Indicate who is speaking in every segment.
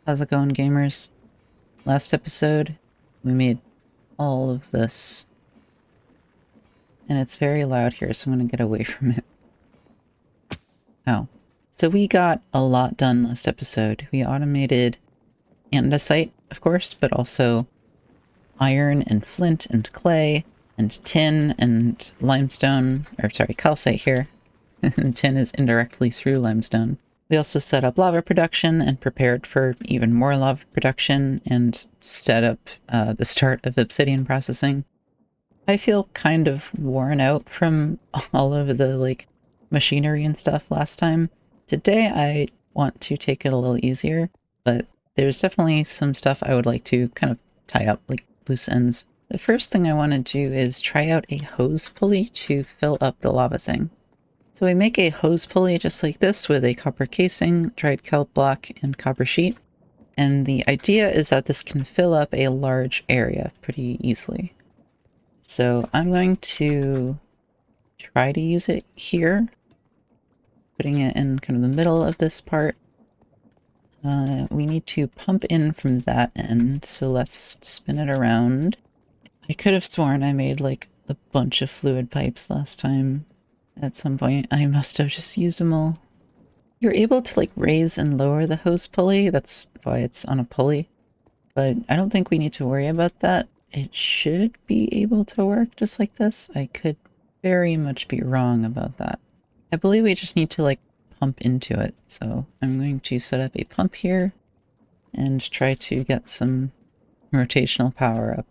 Speaker 1: How's it going, gamers? Last episode, we made all of this, and it's very loud here, so I'm gonna get away from it. Oh. So we got a lot done last episode. We automated andesite, of course, but also iron and flint and clay and tin and limestone, or sorry, calcite here. And tin is indirectly through limestone. We also set up lava production and prepared for even more lava production and set up the start of obsidian processing. I feel kind of worn out from all of the machinery and stuff last time. Today I want to take it a little easier, but there's definitely some stuff I would like to kind of tie up, like loose ends. The first thing I want to do is try out a hose pulley to fill up the lava thing. So we make a hose pulley just like this with a copper casing, dried kelp block, and copper sheet. And the idea is that this can fill up a large area pretty easily. So I'm going to try to use it here, putting it in kind of the middle of this part. We need to pump in from that end, so let's spin it around. I could have sworn I made like a bunch of fluid pipes last time. At some point, I must have just used them all. You're able to like raise and lower the hose pulley, that's why it's on a pulley. But I don't think we need to worry about that. It should be able to work just like this. I could very much be wrong about that. I believe we just need to like pump into it. So I'm going to set up a pump here and try to get some rotational power up.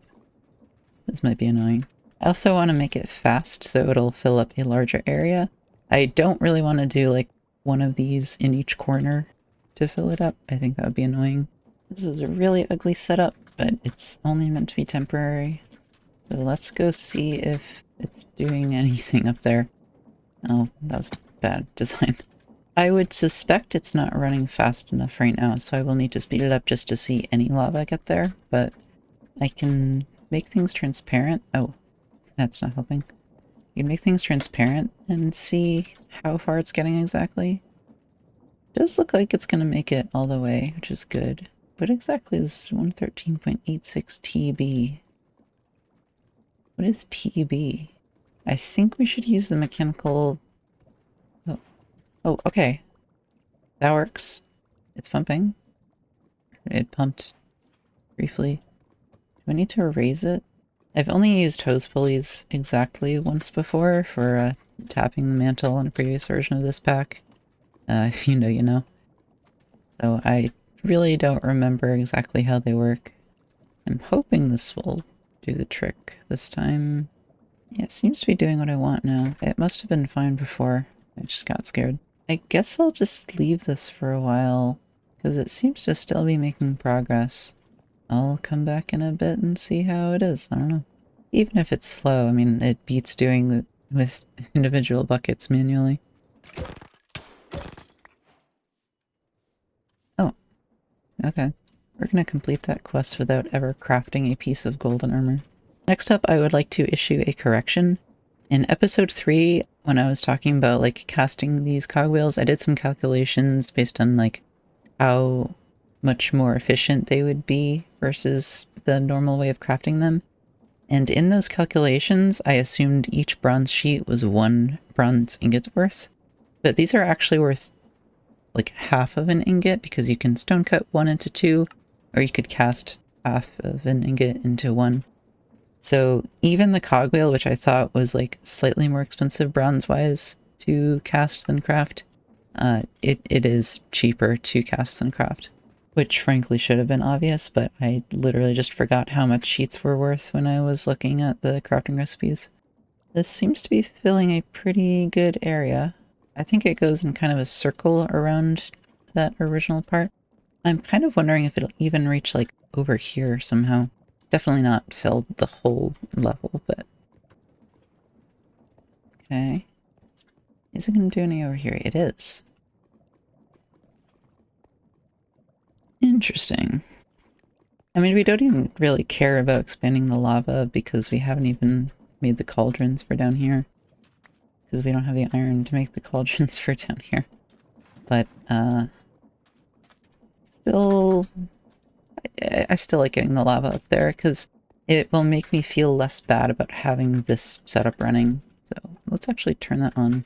Speaker 1: This might be annoying. I also want to make it fast so it'll fill up a larger area. I don't really want to do like one of these in each corner to fill it up. I think that would be annoying. This is a really ugly setup, but it's only meant to be temporary. So let's go see if it's doing anything up there. Oh, that was bad design. I would suspect it's not running fast enough right now, so I will need to speed it up just to see any lava get there, but I can make things transparent. Oh, that's not helping. You can make things transparent and see how far it's getting exactly. It does look like it's going to make it all the way, which is good. What exactly is 113.86 TB? What is TB? I think we should use the mechanical... Oh, okay. That works. It's pumping. It pumped briefly. Do I need to erase it? I've only used hose pulleys exactly once before for tapping the mantle in a previous version of this pack. If you know, you know. So I really don't remember exactly how they work. I'm hoping this will do the trick this time. Yeah, it seems to be doing what I want now. It must have been fine before. I just got scared. I guess I'll just leave this for a while, because it seems to still be making progress. I'll come back in a bit and see how it is. I don't know. Even if it's slow, I mean, it beats doing it with individual buckets manually. Oh, okay. We're gonna complete that quest without ever crafting a piece of golden armor. Next up, I would like to issue a correction. In episode 3, when I was talking about like casting these cogwheels, I did some calculations based on like how much more efficient they would be versus the normal way of crafting them. And in those calculations, I assumed each bronze sheet was 1 bronze ingot's worth. But these are actually worth like half of an ingot, because you can stone cut 1 into 2, or you could cast half of an ingot into 1. So even the cogwheel, which I thought was like slightly more expensive bronze-wise to cast than craft, it is cheaper to cast than craft. Which frankly should have been obvious, but I literally just forgot how much sheets were worth when I was looking at the crafting recipes. This seems to be filling a pretty good area. I think it goes in kind of a circle around that original part. I'm kind of wondering if it'll even reach like over here somehow. Definitely not filled the whole level, but... Okay. Is it going to do any over here? It is. Interesting. I mean, we don't even really care about expanding the lava because we haven't even made the cauldrons for down here. Because we don't have the iron to make the cauldrons for down here. But, still... I still like getting the lava up there, because it will make me feel less bad about having this setup running. So let's actually turn that on,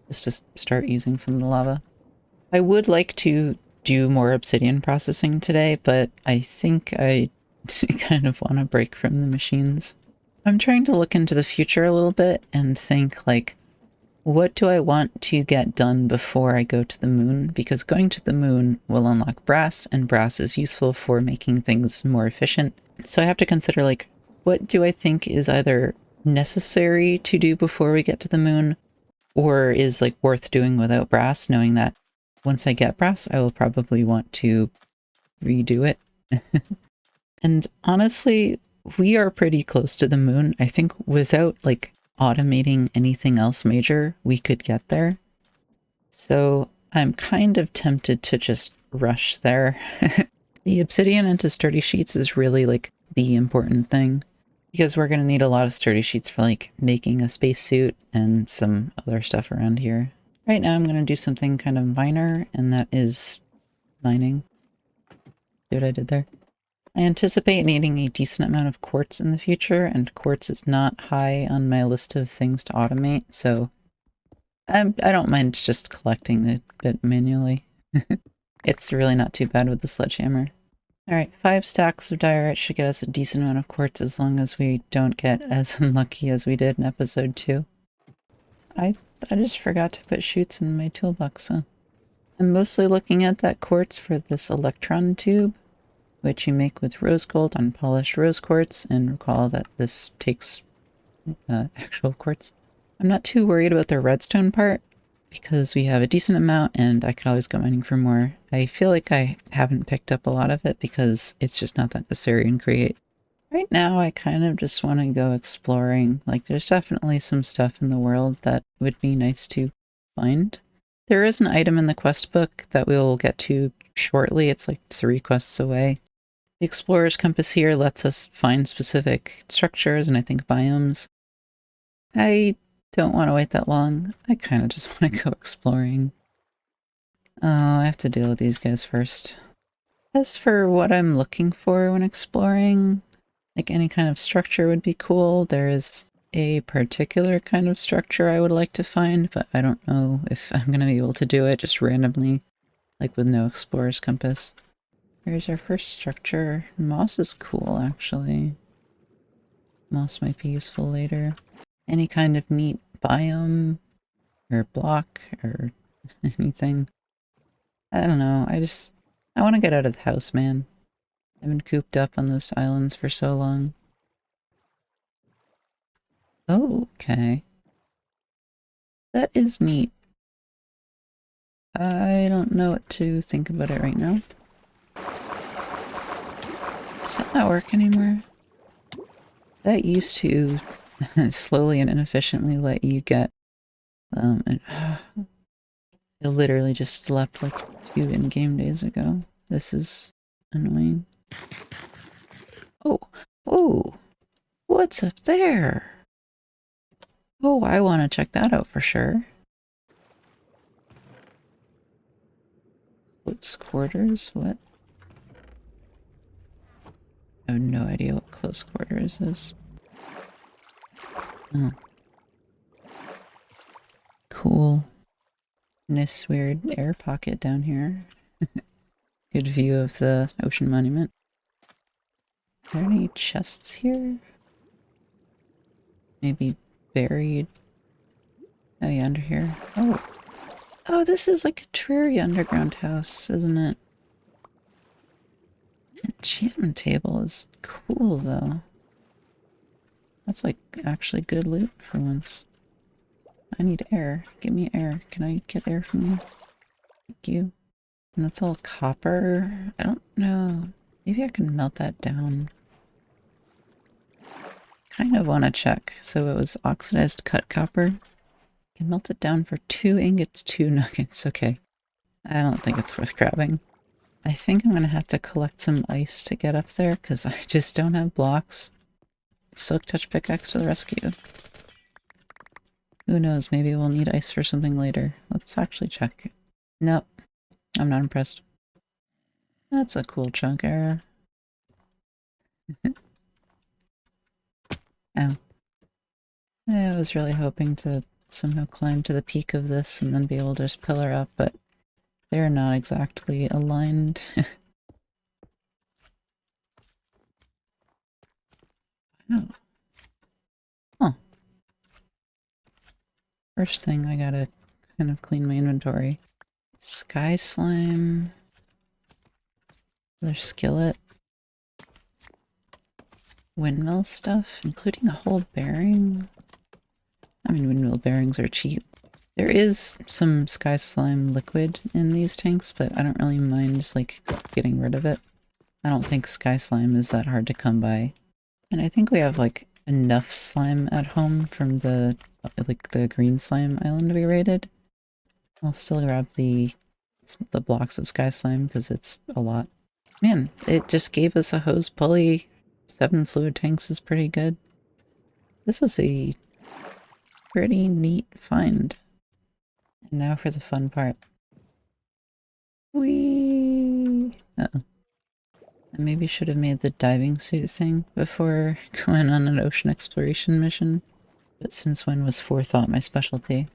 Speaker 1: just to start using some of the lava. I would like to do more obsidian processing today, but I think I kind of want to break from the machines. I'm trying to look into the future a little bit and think, like, what do I want to get done before I go to the moon? Because going to the moon will unlock brass, and brass is useful for making things more efficient. So I have to consider, like, what do I think is either necessary to do before we get to the moon, or is, like, worth doing without brass, knowing that once I get brass, I will probably want to redo it. And honestly, we are pretty close to the moon. I think without, like, automating anything else major, we could get there. So I'm kind of tempted to just rush there. The obsidian into sturdy sheets is really, like, the important thing, because we're going to need a lot of sturdy sheets for, like, making a spacesuit and some other stuff around here. Right now I'm going to do something kind of minor, and that is mining. See what I did there? I anticipate needing a decent amount of quartz in the future, and quartz is not high on my list of things to automate, so I don't mind just collecting a bit manually. It's really not too bad with the sledgehammer. Alright, 5 stacks of diorite should get us a decent amount of quartz, as long as we don't get as unlucky as we did in episode 2. I just forgot to put chutes in my toolbox, huh? I'm mostly looking at that quartz for this electron tube, which you make with rose gold on polished rose quartz, and recall that this takes actual quartz. I'm not too worried about the redstone part, because we have a decent amount and I could always go mining for more. I feel like I haven't picked up a lot of it because it's just not that necessary in Create. Right now I kind of just want to go exploring. Like, there's definitely some stuff in the world that would be nice to find. There is an item in the quest book that we'll get to shortly. It's like 3 quests away. The Explorer's Compass here lets us find specific structures and I think biomes. I don't want to wait that long. I kind of just want to go exploring. Oh, I have to deal with these guys first. As for what I'm looking for when exploring, like, any kind of structure would be cool. There is a particular kind of structure I would like to find, but I don't know if I'm going to be able to do it just randomly, like with no Explorer's Compass. Here's our first structure. Moss is cool, actually. Moss might be useful later. Any kind of neat biome or block or anything. I don't know. I want to get out of the house, man. I've been cooped up on those islands for so long. Oh, okay. That is neat. I don't know what to think about it right now. Does that not work anymore? That used to slowly and inefficiently let you get I literally just slept like 2 in-game days ago. This is annoying. Oh, oh, what's up there? Oh, I want to check that out for sure. Close quarters? What? I have no idea what close quarters is. Oh. Cool. Nice weird air pocket down here. Good view of the ocean monument. Are there any chests here? Maybe buried? Oh yeah, under here. Oh. Oh, this is like a dreary underground house, isn't it? Enchantment table is cool, though. That's like actually good loot for once. I need air. Give me air. Can I get air from you? Thank you. And that's all copper? I don't know. Maybe I can melt that down. Kind of want to check. So it was oxidized cut copper. Can melt it down for 2 ingots, 2 nuggets. Okay. I don't think it's worth grabbing. I think I'm going to have to collect some ice to get up there, because I just don't have blocks. Silk touch pickaxe to the rescue. Who knows, maybe we'll need ice for something later. Let's actually check. Nope. I'm not impressed. That's a cool chunk error. Ow. I was really hoping to somehow climb to the peak of this and then be able to just pillar up, but they're not exactly aligned. Oh. Huh. First thing, I gotta kind of clean my inventory. Sky slime. Another skillet. Windmill stuff, including a whole bearing. I mean, windmill bearings are cheap. There is some sky slime liquid in these tanks, but I don't really mind, like, getting rid of it. I don't think sky slime is that hard to come by. And I think we have, like, enough slime at home from the, like, the green slime island we raided. I'll still grab the blocks of sky slime because it's a lot. Man, it just gave us a hose pulley. 7 fluid tanks is pretty good. This was a pretty neat find. And now for the fun part. Whee! Uh-oh. I maybe should have made the diving suit thing before going on an ocean exploration mission. But since when was forethought my specialty?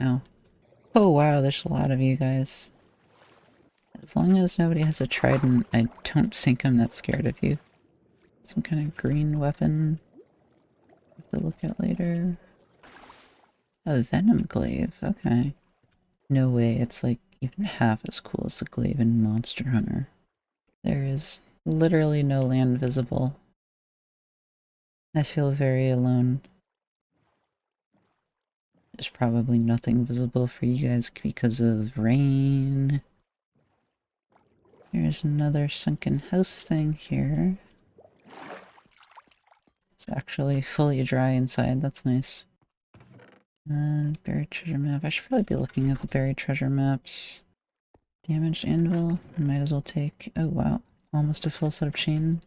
Speaker 1: Ow. Oh wow, there's a lot of you guys. As long as nobody has a trident, I don't think I'm that scared of you. Some kind of green weapon to look at later. A venom glaive, okay. No way it's like even half as cool as the glaive in Monster Hunter. There is literally no land visible. I feel very alone. There's probably nothing visible for you guys because of rain. There's another sunken house thing here. It's actually fully dry inside, that's nice. Buried treasure map. I should probably be looking at the buried treasure maps. Damaged anvil. I might as well take... Oh wow, almost a full set of chain.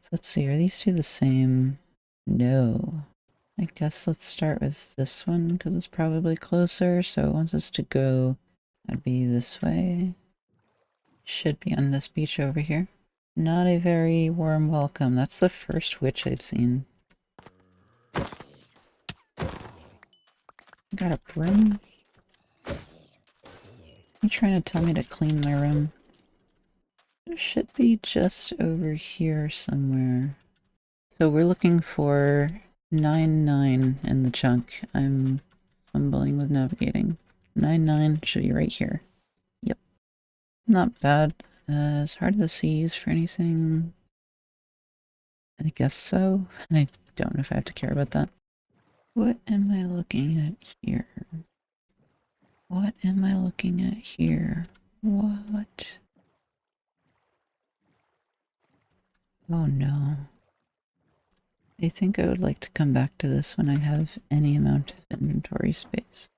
Speaker 1: So let's see, are these two the same? No. I guess let's start with this one because it's probably closer. So it wants us to go... That'd be this way. Should be on this beach over here. Not a very warm welcome. That's the first witch I've seen. Got a broom? You trying to tell me to clean my room? It should be just over here somewhere. So we're looking for 9-9 in the chunk. I'm fumbling with navigating. 9-9 should be right here. Yep. Not bad. Is Heart of the Seas for anything? I guess so. I don't know if I have to care about that. What am I looking at here? What am I looking at here? What? Oh no. I think I would like to come back to this when I have any amount of inventory space.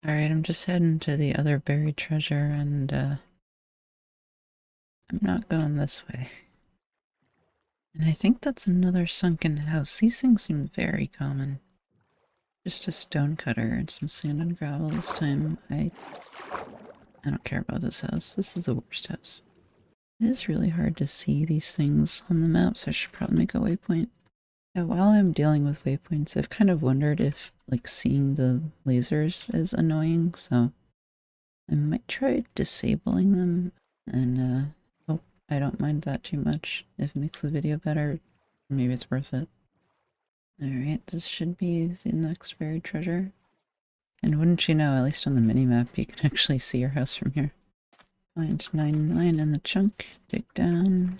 Speaker 1: Alright, I'm just heading to the other buried treasure and I'm not going this way. And I think that's another sunken house. These things seem very common. Just a stone cutter and some sand and gravel this time. I don't care about this house. This is the worst house. It is really hard to see these things on the map, so I should probably make a waypoint. Yeah, while I'm dealing with waypoints, I've kind of wondered if, like, seeing the lasers is annoying, so I might try disabling them, and hope I don't mind that too much. If it makes the video better, maybe it's worth it. Alright, this should be the next buried treasure. And wouldn't you know, at least on the minimap, you can actually see your house from here. Find 9-9 in the chunk, dig down.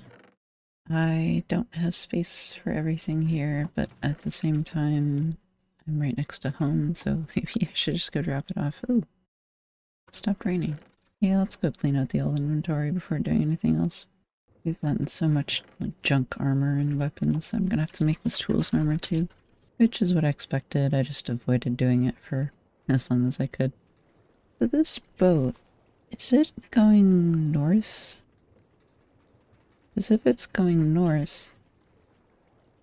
Speaker 1: I don't have space for everything here, but at the same time, I'm right next to home, so maybe I should just go drop it off. Ooh, stopped raining. Yeah, let's go clean out the old inventory before doing anything else. We've gotten so much like junk armor and weapons, I'm gonna have to make this tools and armor too. Which is what I expected, I just avoided doing it for as long as I could. So this boat, is it going north? Because if it's going north,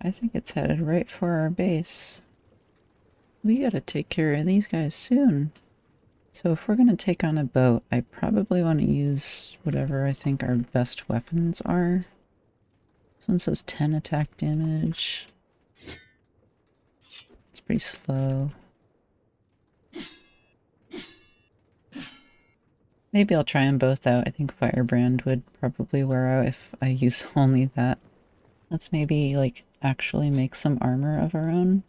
Speaker 1: I think it's headed right for our base. We gotta take care of these guys soon. So if we're going to take on a boat, I probably want to use whatever I think our best weapons are. This one says 10 attack damage. It's pretty slow. Maybe I'll try them both out. I think Firebrand would probably wear out if I use only that. Let's maybe, like, actually make some armor of our own.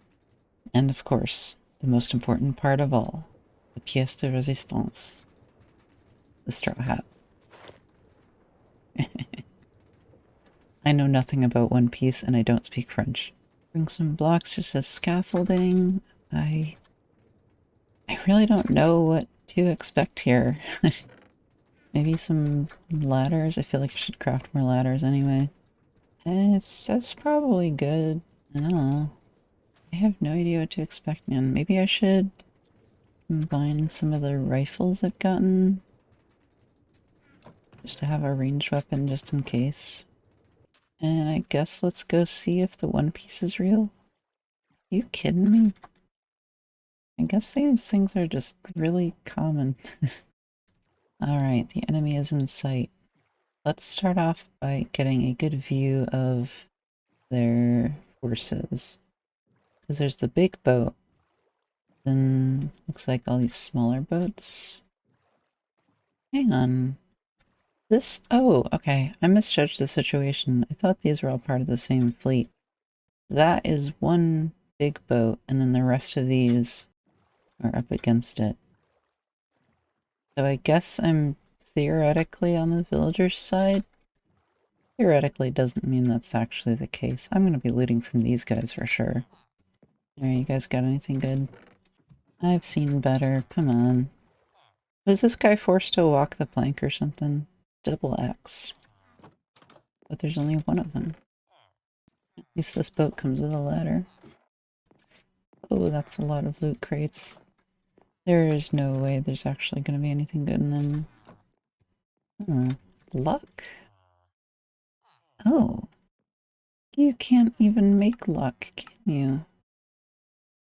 Speaker 1: And of course, the most important part of all, the pièce de résistance. The straw hat. I know nothing about One Piece and I don't speak French. Bring some blocks just as scaffolding. I really don't know what to expect here. Maybe some ladders. I feel like I should craft more ladders anyway. That's probably good. I don't know. I have no idea what to expect, man. Maybe I should combine some of the rifles I've gotten. Just to have a ranged weapon just in case. And I guess let's go see if the One Piece is real. Are you kidding me? I guess these things are just really common. Alright, the enemy is in sight. Let's start off by getting a good view of their forces. Because there's the big boat. Then looks like all these smaller boats. Hang on. This... Oh, okay. I misjudged the situation. I thought these were all part of the same fleet. That is one big boat, and then the rest of these are up against it. So I guess I'm theoretically on the villager's side. Theoretically doesn't mean that's actually the case. I'm gonna be looting from these guys for sure. Alright, you guys got anything good? I've seen better. Come on. Was this guy forced to walk the plank or something? Double axe. But there's only one of them. At least this boat comes with a ladder. Oh, that's a lot of loot crates. There is no way there's actually going to be anything good in them. Luck? Oh. You can't even make luck, can you?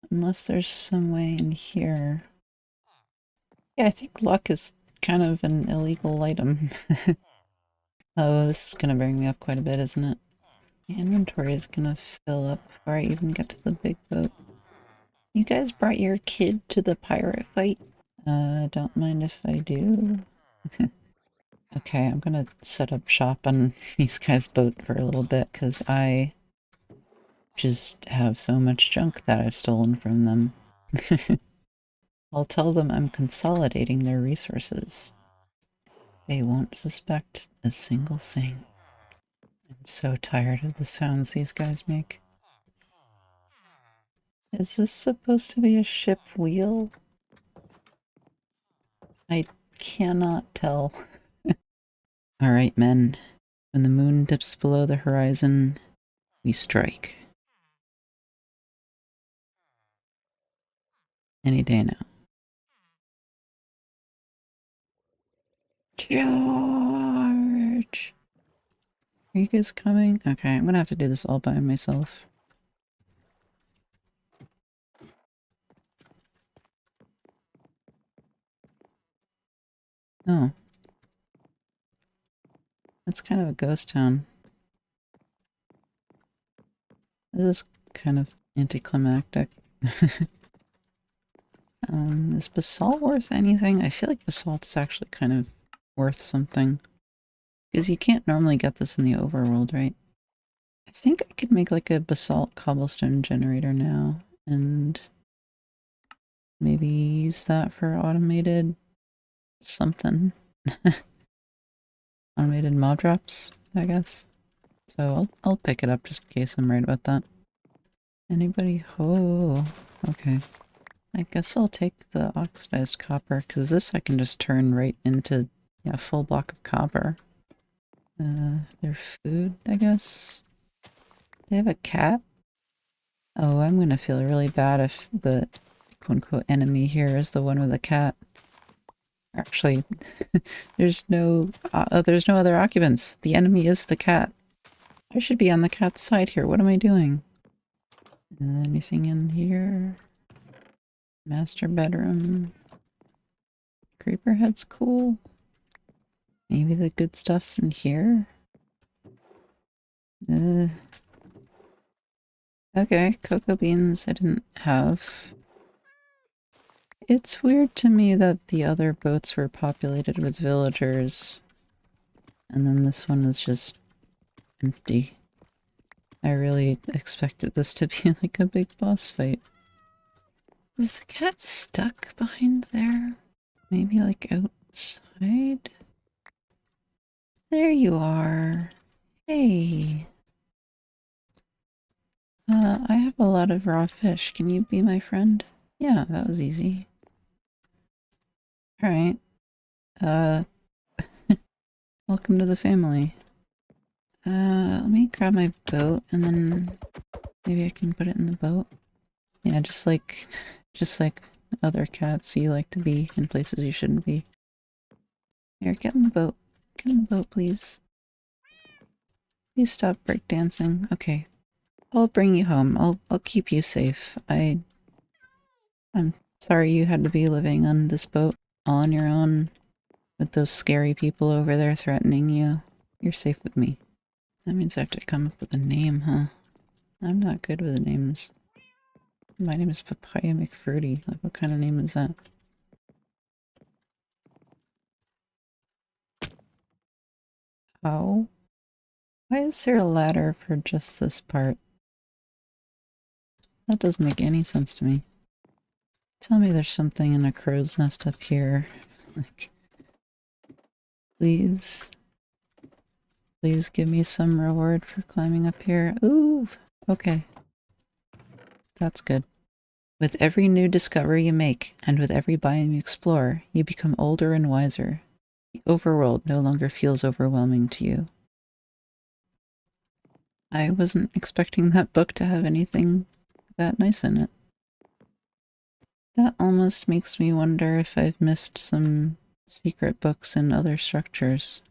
Speaker 1: Unless there's some way in here. Yeah, I think luck is kind of an illegal item. Oh, this is gonna bring me up quite a bit, isn't it? My inventory is gonna fill up before I even get to the big boat. You guys brought your kid to the pirate fight? Don't mind if I do. Okay, I'm gonna set up shop on these guys' boat for a little bit, because I just have so much junk that I've stolen from them. I'll tell them I'm consolidating their resources. They won't suspect a single thing. I'm so tired of the sounds these guys make. Is this supposed to be a ship wheel? I cannot tell. Alright, men. When the moon dips below the horizon, we strike. Any day now. Charge! Are you guys coming? Okay, I'm gonna have to do this all by myself. Oh. That's kind of a ghost town. This is kind of anticlimactic. Is basalt worth anything? I feel like basalt is actually kind of worth something. Because you can't normally get this in the overworld, right? I think I could make like a basalt cobblestone generator now, and maybe use that for automated something. Automated mob drops, I guess. So I'll pick it up just in case I'm right about that. Anybody? Oh, okay. I guess I'll take the oxidized copper, because this I can just turn right into, yeah, a full block of copper. Their food, I guess? They have a cat? Oh, I'm gonna feel really bad if the quote-unquote enemy here is the one with a cat. Actually, there's no other occupants. The enemy is the cat. I should be on the cat's side here. What am I doing? Anything in here? Master bedroom. Creeper head's cool. Maybe the good stuff's in here? Okay, cocoa beans I didn't have. It's weird to me that the other boats were populated with villagers, and then this one is just empty. I really expected this to be like a big boss fight. Is the cat stuck behind there? Maybe like outside? There you are. Hey. I have a lot of raw fish. Can you be my friend? Yeah, that was easy. Alright. Welcome to the family. Let me grab my boat and then maybe I can put it in the boat. Yeah, just like other cats, you like to be in places you shouldn't be. Here, get in the boat. Get in the boat, please. Please stop breakdancing. Okay. I'll bring you home. I'll keep you safe. I'm sorry you had to be living on this boat on your own with those scary people over there threatening you. You're safe with me. That means I have to come up with a name, huh? I'm not good with names. My name is Papaya McFruity. Like, what kind of name is that? Oh? Why is there a ladder for just this part? That doesn't make any sense to me. Tell me there's something in a crow's nest up here. Like, please. Please give me some reward for climbing up here. Ooh! Okay. That's good. With every new discovery you make, and with every biome you explore, you become older and wiser. The overworld no longer feels overwhelming to you. I wasn't expecting that book to have anything that nice in it. That almost makes me wonder if I've missed some secret books in other structures.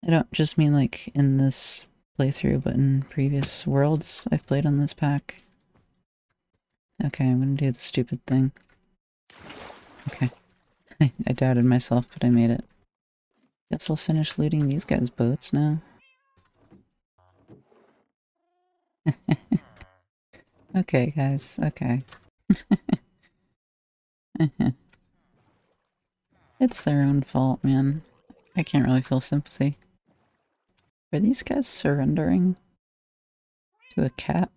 Speaker 1: I don't just mean like in this playthrough, but in previous worlds I've played on this pack. Okay, I'm gonna do the stupid thing. Okay. I doubted myself, but I made it. Guess I'll finish looting these guys' boats now. Okay, guys, okay. It's their own fault, man. I can't really feel sympathy. Are these guys surrendering to a cat?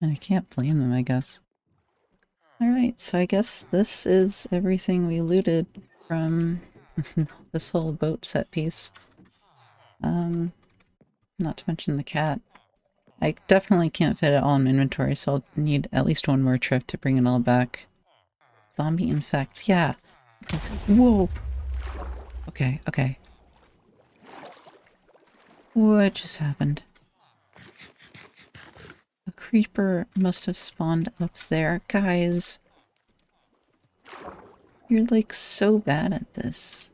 Speaker 1: And I can't blame them, I guess. Alright, so I guess this is everything we looted from this whole boat set piece. Not to mention the cat. I definitely can't fit it all in inventory, so I'll need at least one more trip to bring it all back. Zombie infects, yeah. Whoa! Okay, okay. What just happened? A creeper must have spawned up there. Guys! You're like so bad at this.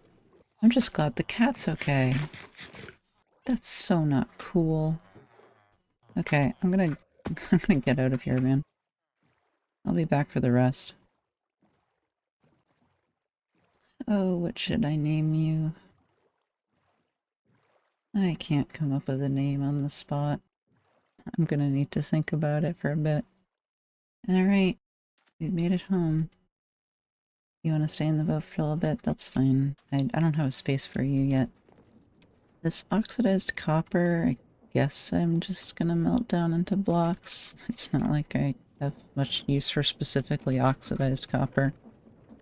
Speaker 1: I'm just glad the cat's okay. That's so not cool. Okay, I'm gonna get out of here, man. I'll be back for the rest. Oh, what should I name you? I can't come up with a name on the spot. I'm gonna need to think about it for a bit. Alright, we made it home. You want to stay in the boat for a little bit? That's fine. I don't have a space for you yet. This oxidized copper, I guess I'm just gonna melt down into blocks. It's not like I have much use for specifically oxidized copper.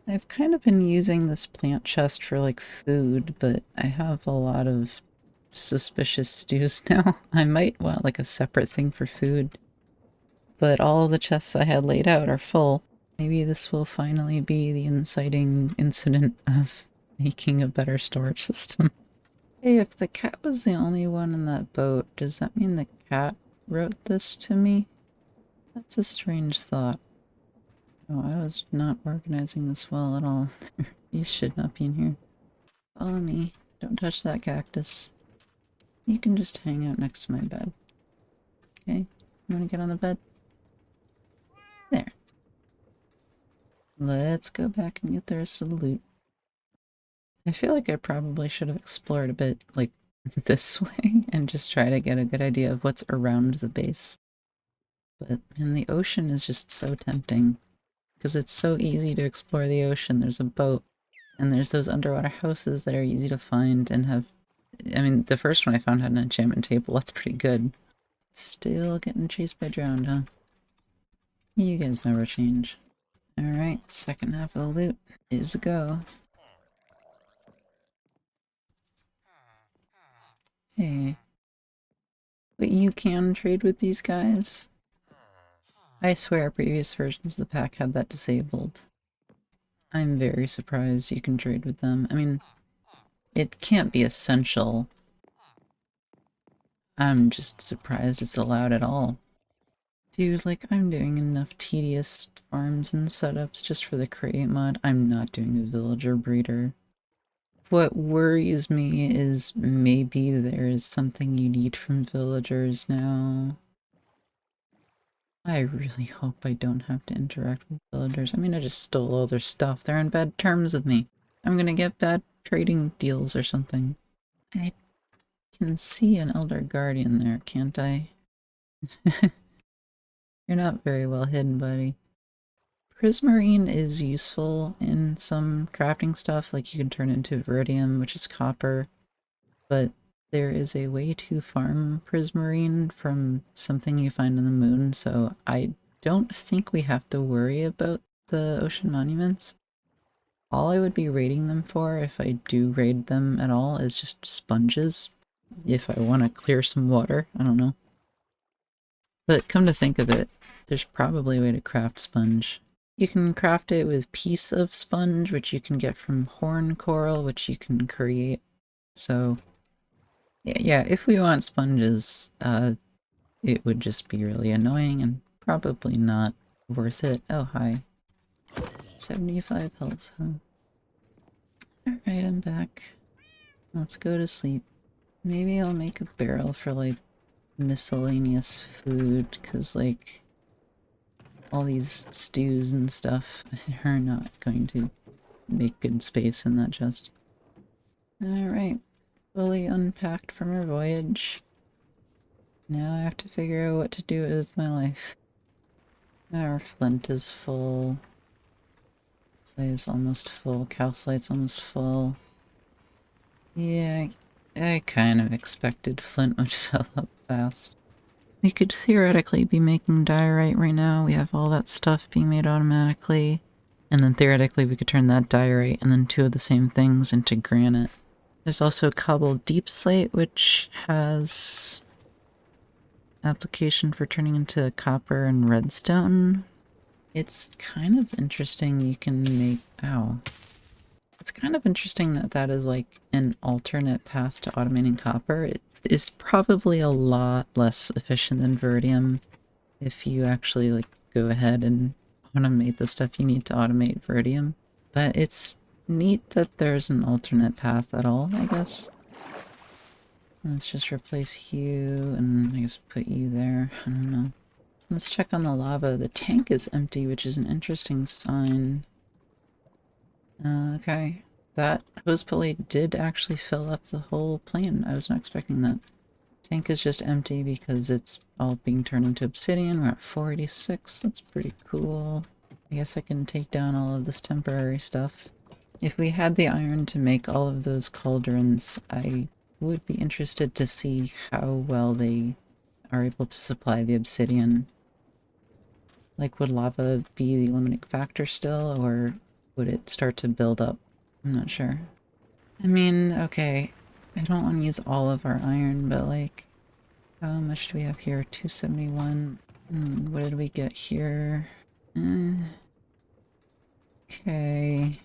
Speaker 1: I've kind of been using this plant chest for like food, but I have a lot of suspicious stews now. I might want like a separate thing for food. But all the chests I had laid out are full. Maybe this will finally be the inciting incident of making a better storage system. Hey, if the cat was the only one in that boat, does that mean the cat wrote this to me? That's a strange thought. Oh, I was not organizing this well at all. You should not be in here. Follow me. Don't touch that cactus. You can just hang out next to my bed. Okay? You wanna get on the bed? There. Let's go back and get the rest of the loot. I feel like I probably should have explored a bit, like, this way and just try to get a good idea of what's around the base. But, man, the ocean is just so tempting. Because it's so easy to explore the ocean. There's a boat, and there's those underwater houses that are easy to find and have... I mean, the first one I found had an enchantment table. That's pretty good. Still getting chased by drowned, huh? You guys never change. Alright, second half of the loot is a go. Hey. But you can trade with these guys? I swear previous versions of the pack had that disabled. I'm very surprised you can trade with them. I mean, it can't be essential. I'm just surprised it's allowed at all. Dude, like, I'm doing enough tedious farms and setups just for the create mod. I'm not doing a villager breeder. What worries me is maybe there is something you need from villagers now. I really hope I don't have to interact with villagers. I mean, I just stole all their stuff. They're on bad terms with me. I'm gonna get bad trading deals or something. I can see an Elder Guardian there, can't I? You're not very well hidden, buddy. Prismarine is useful in some crafting stuff, like you can turn it into Viridium, which is copper, but there is a way to farm Prismarine from something you find on the moon, so I don't think we have to worry about the ocean monuments. All I would be raiding them for, if I do raid them at all, is just sponges, if I want to clear some water, I don't know. But come to think of it, there's probably a way to craft sponge. You can craft it with piece of sponge, which you can get from horn coral, which you can create. So, yeah, if we want sponges, it would just be really annoying and probably not worth it. Oh, hi. 75 health, huh? Alright, I'm back. Let's go to sleep. Maybe I'll make a barrel for, like, miscellaneous food, because, like, all these stews and stuff are not going to make good space in that chest. Alright, fully unpacked from our voyage. Now I have to figure out what to do with my life. Our flint is full. Clay is almost full. Calcite's almost full. Yeah, I kind of expected flint would fill up fast. We could theoretically be making diorite right now. We have all that stuff being made automatically. And then theoretically we could turn that diorite and then two of the same things into granite. There's also cobbled deep slate, which has application for turning into copper and redstone. It's kind of interesting you can make... Ow. It's kind of interesting that that is like an alternate path to automating copper. It is probably a lot less efficient than Viridium if you actually like go ahead and automate the stuff you need to automate Viridium. But it's neat that there's an alternate path at all, I guess. Let's just replace you and I guess put you there. I don't know. Let's check on the lava. The tank is empty, which is an interesting sign. Okay. That hose pulley did actually fill up the whole plane. I was not expecting that. Tank is just empty because it's all being turned into obsidian. We're at 486. That's pretty cool. I guess I can take down all of this temporary stuff. If we had the iron to make all of those cauldrons, I would be interested to see how well they are able to supply the obsidian. Like, would lava be the limiting factor still, or would it start to build up? I'm not sure. I mean, okay, I don't want to use all of our iron, but like, how much do we have here? 271. What did we get here? Okay.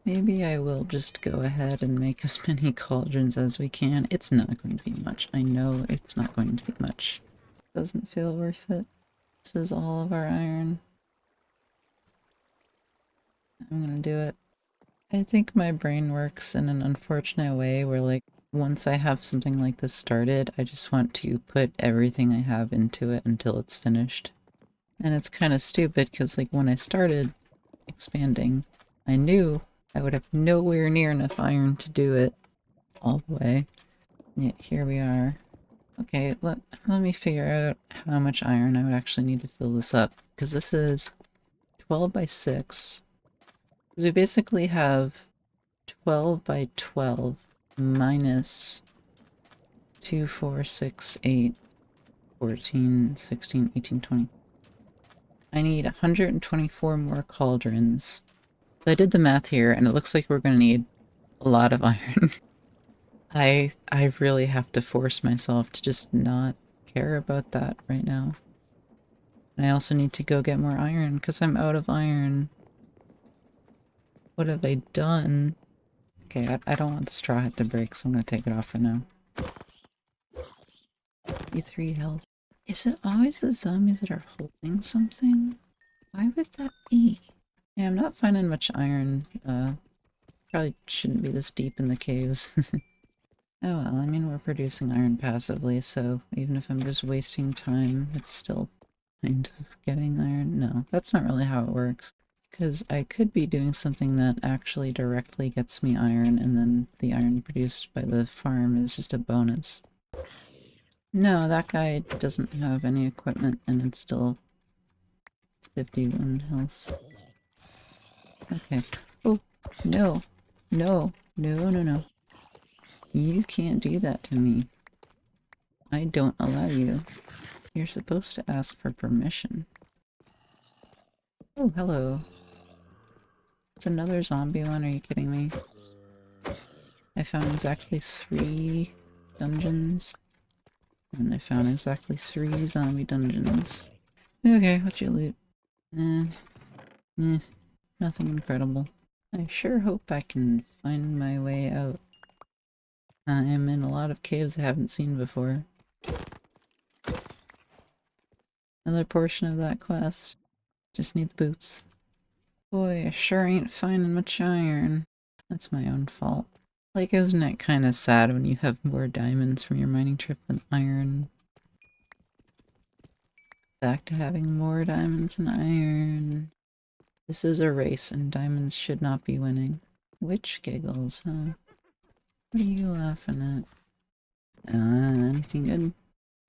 Speaker 1: Maybe I will just go ahead and make as many cauldrons as we can. It's not going to be much. I know it's not going to be much. Doesn't feel worth it. This is all of our iron. I'm gonna do it. I think my brain works in an unfortunate way where, like, once I have something like this started, I just want to put everything I have into it until it's finished. And it's kind of stupid because, like, when I started, expanding. I knew I would have nowhere near enough iron to do it all the way. Yet here we are. Okay, let me figure out how much iron I would actually need to fill this up. Because this is 12 by 6. Because we basically have 12 by 12 minus 2, 4, 6, 8, 14, 16, 18, 20. I need 124 more cauldrons. So I did the math here, and it looks like we're going to need a lot of iron. I really have to force myself to just not care about that right now. And I also need to go get more iron, because I'm out of iron. What have I done? Okay, I don't want the straw hat to break, so I'm going to take it off for now. E3 health. Is it always the zombies that are holding something? Why would that be? Yeah, I'm not finding much iron. Probably shouldn't be this deep in the caves. Oh well, I mean, we're producing iron passively, so even if I'm just wasting time, it's still kind of getting iron. No, that's not really how it works. Because I could be doing something that actually directly gets me iron, and then the iron produced by the farm is just a bonus. No, that guy doesn't have any equipment, and it's still 51 health. Okay. Oh, no. No. No, no, no. You can't do that to me. I don't allow you. You're supposed to ask for permission. Oh, hello. It's another zombie one, are you kidding me? I found exactly 3 dungeons. And I found exactly 3 zombie dungeons. Okay, what's your loot? Nothing incredible. I sure hope I can find my way out. I am in a lot of caves I haven't seen before. Another portion of that quest. Just need the boots. Boy, I sure ain't finding much iron. That's my own fault. Like, isn't it kind of sad when you have more diamonds from your mining trip than iron? Back to having more diamonds than iron. This is a race, and diamonds should not be winning. Witch giggles, huh? What are you laughing at? Anything good?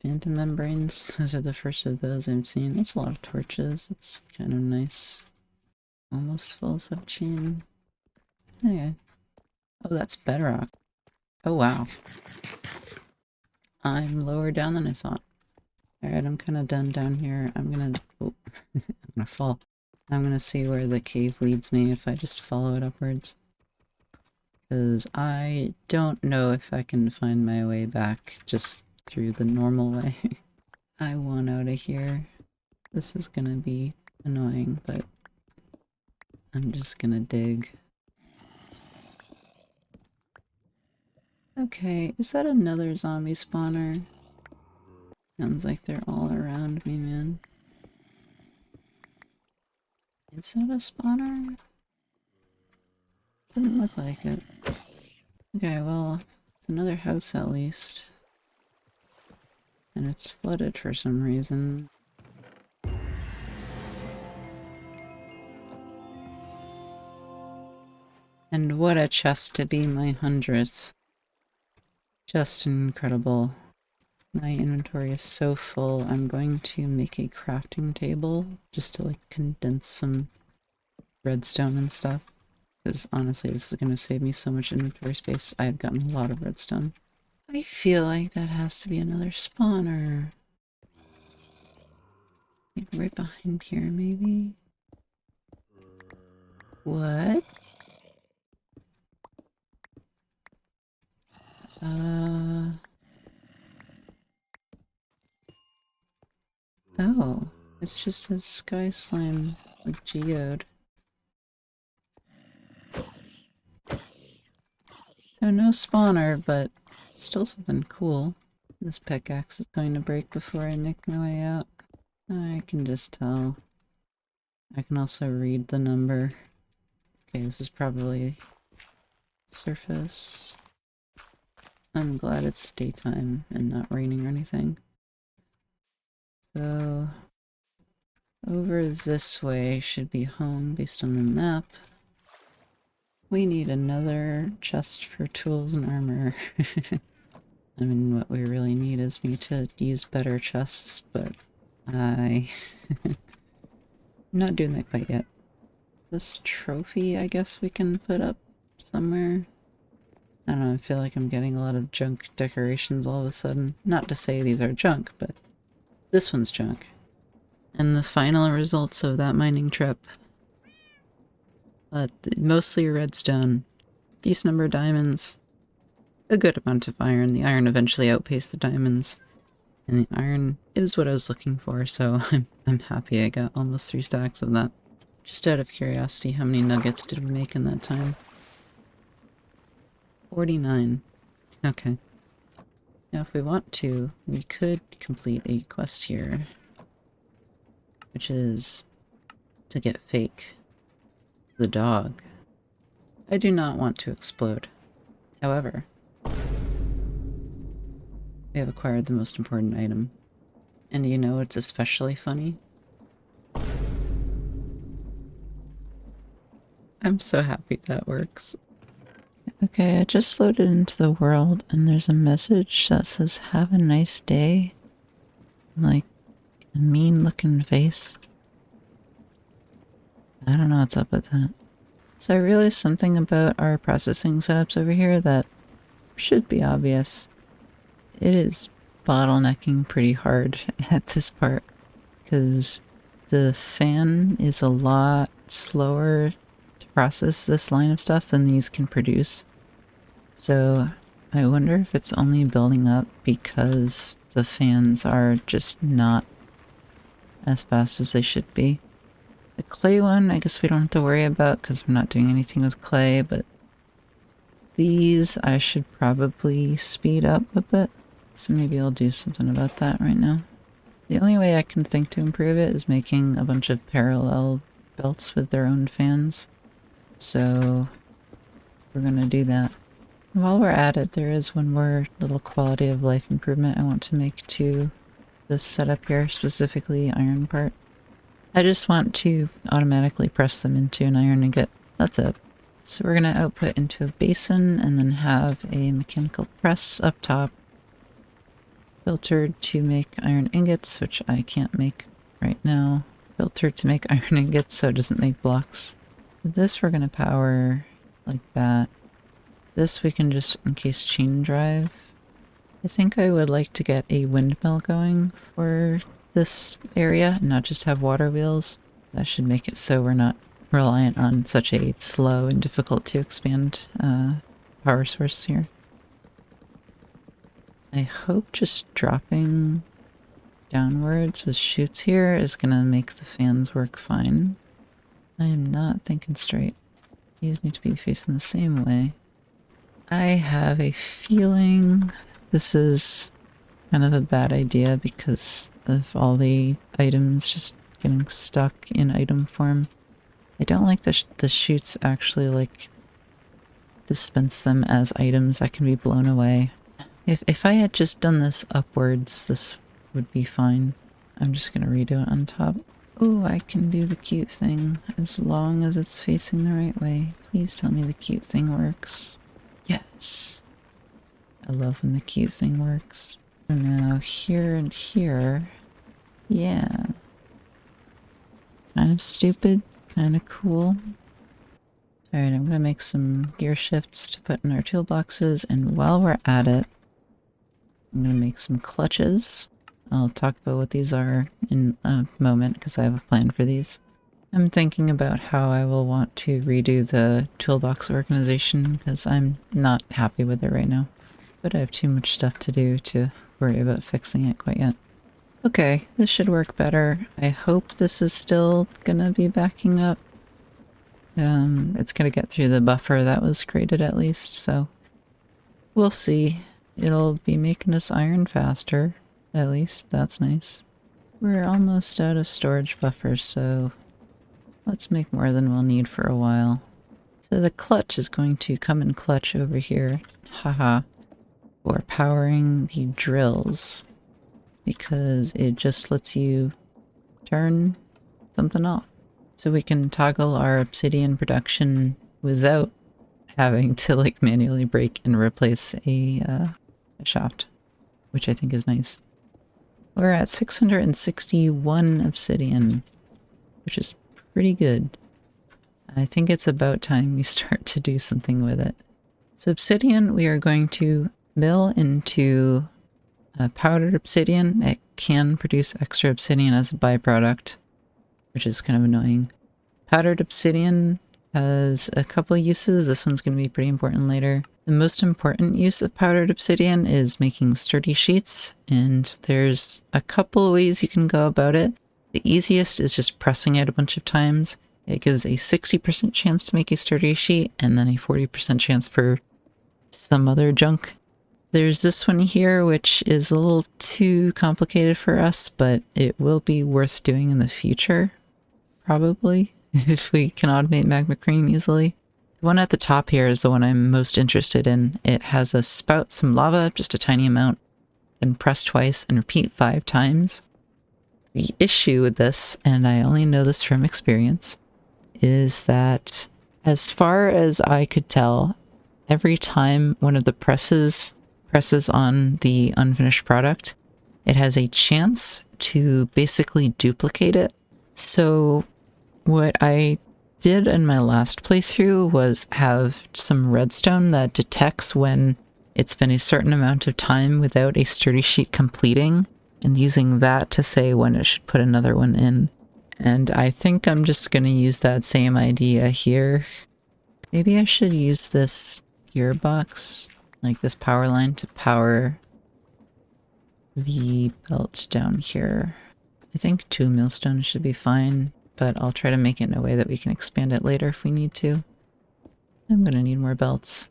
Speaker 1: Phantom membranes. Those are the first of those I've seen. That's a lot of torches. It's kind of nice. Almost full sub-chain. Okay. Oh, that's bedrock. Oh, wow. I'm lower down than I thought. Alright, I'm kind of done down here. I'm gonna... Oh, I'm gonna fall. I'm gonna see where the cave leads me if I just follow it upwards. Because I don't know if I can find my way back just through the normal way. I want out of here. This is gonna be annoying, but I'm just gonna dig. Okay, is that another zombie spawner? Sounds like they're all around me, man. Is that a spawner? Doesn't look like it. Okay, well, it's another house at least. And it's flooded for some reason. And what a chest to be my 100th. Just incredible. My inventory is so full, I'm going to make a crafting table just to like condense some redstone and stuff. Because honestly, this is going to save me so much inventory space. I have gotten a lot of redstone. I feel like that has to be another spawner. Like right behind here, maybe? What? Oh. It's just a sky slime, like geode. So no spawner, but still something cool. This pickaxe is going to break before I make my way out. I can just tell. I can also read the number. Okay, this is probably surface. I'm glad it's daytime and not raining or anything. So Over this way should be home based on the map. We need another chest for tools and armor. I mean, what we really need is me to use better chests, but I'm not doing that quite yet. This trophy, I guess we can put up somewhere. I don't know, I feel like I'm getting a lot of junk decorations all of a sudden. Not to say these are junk, but this one's junk. And the final results of that mining trip. Mostly redstone, decent number of diamonds, a good amount of iron. The iron eventually outpaced the diamonds, and the iron is what I was looking for, so I'm happy I got almost 3 stacks of that. Just out of curiosity, how many nuggets did we make in that time? 49. Okay. Now if we want to, we could complete a quest here, which is to get Fake, the dog. I do not want to explode. However, we have acquired the most important item. And you know it's especially funny? I'm so happy that works. Okay, I just loaded into the world and there's a message that says, "Have a nice day." Like, a mean looking face. I don't know what's up with that. So I realized something about our processing setups over here that should be obvious. It is bottlenecking pretty hard at this part, because the fan is a lot slower to process this line of stuff than these can produce. So I wonder if it's only building up because the fans are just not as fast as they should be. The clay one, I guess we don't have to worry about because we're not doing anything with clay, but these I should probably speed up a bit. So maybe I'll do something about that right now. The only way I can think to improve it is making a bunch of parallel belts with their own fans. So we're gonna do that. While we're at it, there is one more little quality of life improvement I want to make to this setup here, specifically iron part. I just want to automatically press them into an iron ingot. That's it. So we're going to output into a basin and then have a mechanical press up top, filtered to make iron ingots, which I can't make right now. Filtered to make iron ingots so it doesn't make blocks. This we're going to power like that. This we can just encase chain drive. I think I would like to get a windmill going for this area, not just have water wheels. That should make it so we're not reliant on such a slow and difficult to expand power source here. I hope just dropping downwards with chutes here is gonna make the fans work fine. I am not thinking straight. These need to be facing the same way. I have a feeling this is kind of a bad idea because of all the items just getting stuck in item form. I don't like the chutes actually like dispense them as items that can be blown away. If I had just done this upwards, this would be fine. I'm just gonna redo it on top. Oh, I can do the cute thing as long as it's facing the right way. Please tell me the cute thing works. Yes. I love when the cute thing works. Now here and here. Yeah. Kind of stupid, kind of cool. Alright, I'm gonna make some gear shifts to put in our toolboxes, and while we're at it, I'm gonna make some clutches. I'll talk about what these are in a moment because I have a plan for these. I'm thinking about how I will want to redo the toolbox organization because I'm not happy with it right now. But I have too much stuff to do to worry about fixing it quite yet. Okay, this should work better. I hope this is still gonna be backing up. It's gonna get through the buffer that was created at least, so we'll see. It'll be making us iron faster, at least. That's nice. We're almost out of storage buffers, so let's make more than we'll need for a while. So the clutch is going to come in clutch over here. Haha. For powering the drills, because it just lets you turn something off. So we can toggle our obsidian production without having to like manually break and replace a shaft, which I think is nice. We're at 661 obsidian, which is pretty good. I think it's about time we start to do something with it. So obsidian, we are going to mill into powdered obsidian. It can produce extra obsidian as a byproduct, which is kind of annoying. Powdered obsidian has a couple of uses. This one's going to be pretty important later. The most important use of powdered obsidian is making sturdy sheets, and there's a couple of ways you can go about it. The easiest is just pressing it a bunch of times. It gives a 60% chance to make a sturdy sheet, and then a 40% chance for some other junk. There's this one here, which is a little too complicated for us, but it will be worth doing in the future, probably, if we can automate magma cream easily. The one at the top here is the one I'm most interested in. It has a spout some lava, just a tiny amount, then press twice and repeat 5 times. The issue with this, and I only know this from experience, is that as far as I could tell, every time one of the presses on the unfinished product, it has a chance to basically duplicate it. So what I did in my last playthrough was have some redstone that detects when it's been a certain amount of time without a sturdy sheet completing, and using that to say when it should put another one in. And I think I'm just going to use that same idea here. Maybe I should use this gearbox, like this power line, to power the belt down here. I think 2 millstones should be fine, but I'll try to make it in a way that we can expand it later if we need to. I'm gonna need more belts.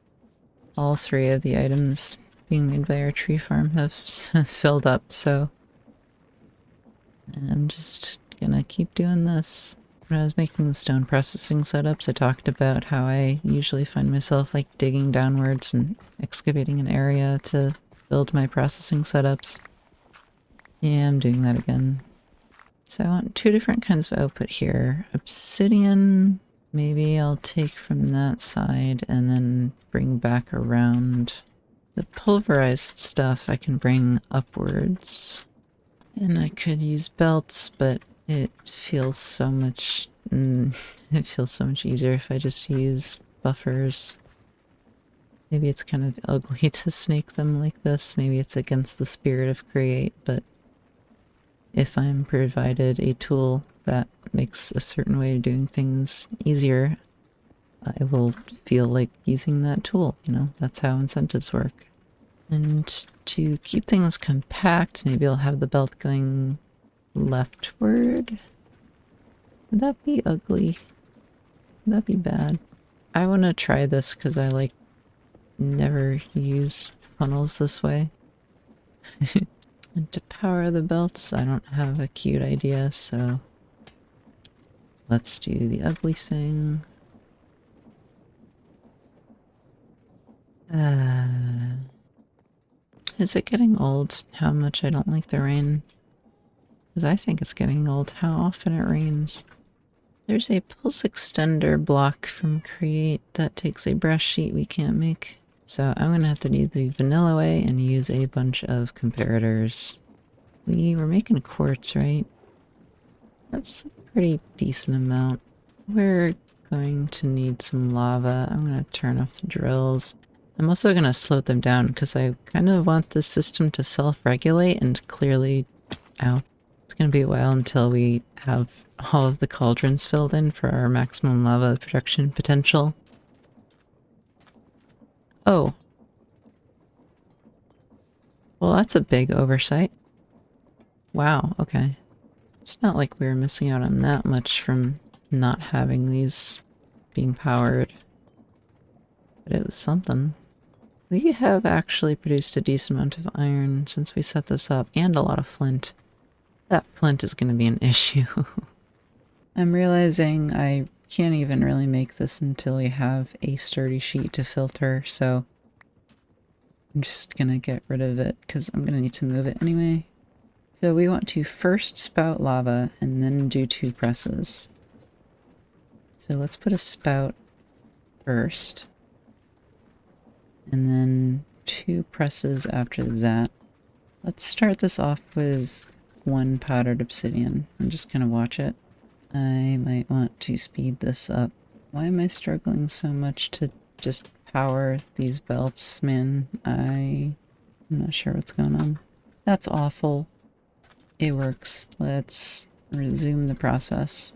Speaker 1: All 3 of the items being made by our tree farm have filled up, so I'm just gonna keep doing this. When I was making the stone processing setups, I talked about how I usually find myself like digging downwards and excavating an area to build my processing setups. Yeah, I'm doing that again. So I want 2 different kinds of output here. Obsidian, maybe I'll take from that side and then bring back around. The pulverized stuff I can bring upwards. And I could use belts, but it feels so much easier if I just use buffers. Maybe it's kind of ugly to snake them like this. Maybe it's against the spirit of create, but if I'm provided a tool that makes a certain way of doing things easier, I will feel like using that tool, you know? That's how incentives work. And to keep things compact, maybe I'll have the belt going leftward. Would that be ugly? Would that be bad? I want to try this because I like never use funnels this way. And to power the belts, I don't have a cute idea, so let's do the ugly thing. Is it getting old how much I don't like the rain? Because I think it's getting old how often it rains. There's a pulse extender block from Create that takes a brush sheet we can't make. So I'm going to have to do the vanilla way and use a bunch of comparators. We were making quartz, right? That's a pretty decent amount. We're going to need some lava. I'm going to turn off the drills. I'm also going to slow them down because I kind of want the system to self-regulate, and clearly, ow, it's going to be a while until we have all of the cauldrons filled in for our maximum lava production potential. Oh. Well, that's a big oversight. Wow, okay. It's not like we were missing out on that much from not having these being powered. But it was something. We have actually produced a decent amount of iron since we set this up, and a lot of flint. That flint is going to be an issue. I'm realizing I can't even really make this until we have a sturdy sheet to filter, so I'm just going to get rid of it because I'm going to need to move it anyway. So we want to first spout lava and then do 2 presses. So let's put a spout first. And then 2 presses after that. Let's start this off with 1 powdered obsidian and just kind of watch it. I might want to speed this up. Why am I struggling so much to just power these belts, man? I'm not sure what's going on. That's awful. It works. Let's resume the process.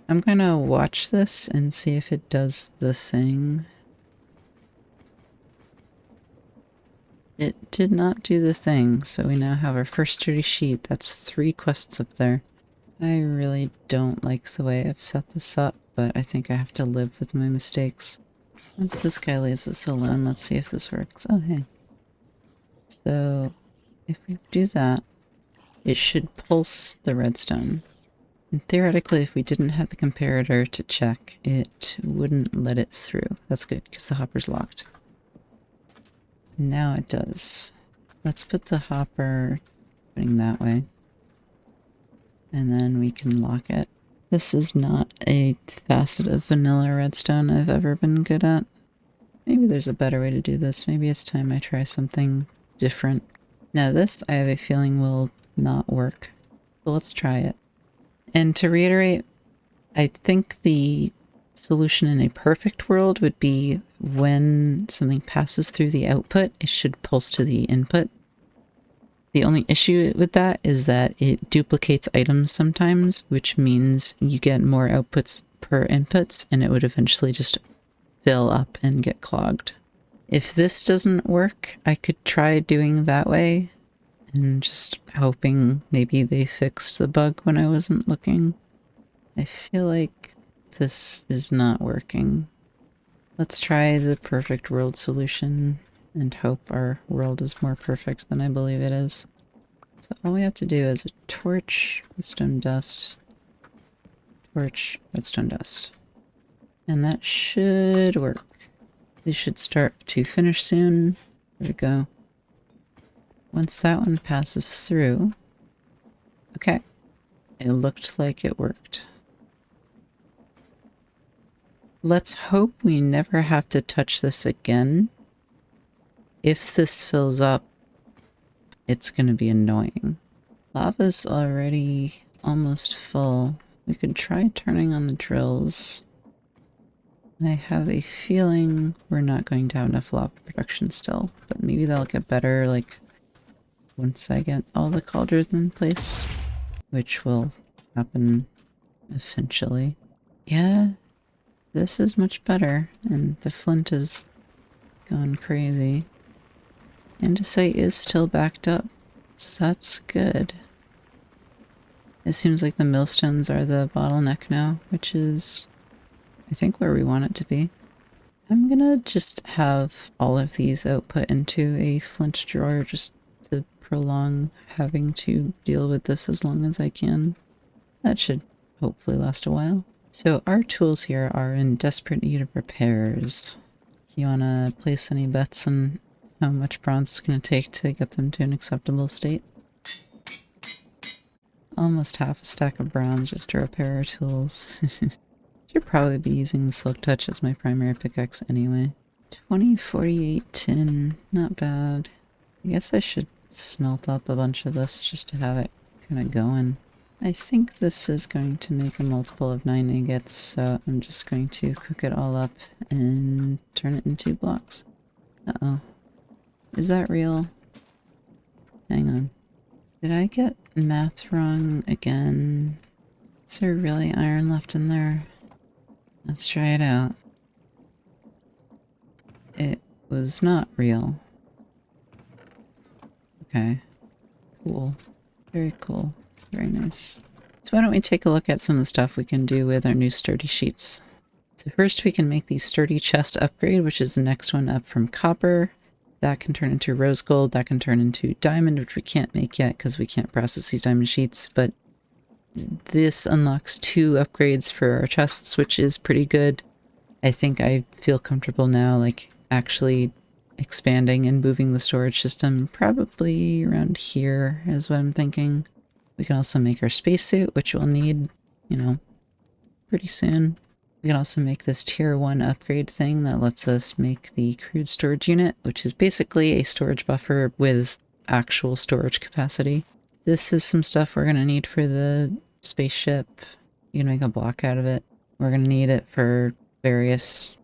Speaker 1: I'm gonna watch this and see if it does the thing. It did not do the thing, so we now have our first sturdy sheet. That's 3 quests up there. I really don't like the way I've set this up, but I think I have to live with my mistakes. Once this guy leaves us alone, let's see if this works. Oh, hey. So, if we do that, it should pulse the redstone. And theoretically, if we didn't have the comparator to check, it wouldn't let it through. That's good, because the hopper's locked. Now it does. Let's put the hopper putting that way. And then we can lock it. This is not a facet of vanilla redstone I've ever been good at. Maybe there's a better way to do this. Maybe it's time I try something different. Now this, I have a feeling, will not work. But let's try it. And to reiterate, I think the solution in a perfect world would be when something passes through the output, it should pulse to the input. The only issue with that is that it duplicates items sometimes, which means you get more outputs per inputs, and it would eventually just fill up and get clogged. If this doesn't work, I could try doing that way, and just hoping maybe they fixed the bug when I wasn't looking. I feel like this is not working. Let's try the perfect world solution and hope our world is more perfect than I believe it is. So all we have to do is a torch, redstone dust, torch, redstone dust. And that should work. These should start to finish soon. There we go. Once that one passes through... Okay. It looked like it worked. Let's hope we never have to touch this again. If this fills up, it's going to be annoying. Lava's already almost full. We could try turning on the drills. I have a feeling we're not going to have enough lava production still, but maybe that'll get better, like, once I get all the cauldrons in place, which will happen eventually. Yeah, this is much better, and the flint is going crazy. Andesite is still backed up, so that's good. It seems like the millstones are the bottleneck now, which is, I think, where we want it to be. I'm gonna just have all of these output into a flint drawer just to prolong having to deal with this as long as I can. That should hopefully last a while. So our tools here are in desperate need of repairs. You wanna place any bets on how much bronze it's gonna take to get them to an acceptable state? Almost half a stack of bronze just to repair our tools. Should probably be using the Silk Touch as my primary pickaxe anyway. 2048 tin, not bad. I guess I should smelt up a bunch of this just to have it kind of going. I think this is going to make a multiple of 9 agates, so I'm just going to cook it all up and turn it into blocks. Uh-oh. Is that real? Hang on. Did I get math wrong again? Is there really iron left in there? Let's try it out. It was not real. Okay. Cool. Very cool. Very nice. So why don't we take a look at some of the stuff we can do with our new sturdy sheets. So first we can make the sturdy chest upgrade, which is the next one up from copper. That can turn into rose gold, that can turn into diamond, which we can't make yet because we can't process these diamond sheets, but this unlocks 2 upgrades for our chests, which is pretty good. I think I feel comfortable now, like, actually expanding and moving the storage system probably around here is what I'm thinking. We can also make our spacesuit, which we'll need, you know, pretty soon. We can also make this tier 1 upgrade thing that lets us make the crude storage unit, which is basically a storage buffer with actual storage capacity. This is some stuff we're going to need for the spaceship. You can make a block out of it. We're going to need it for various,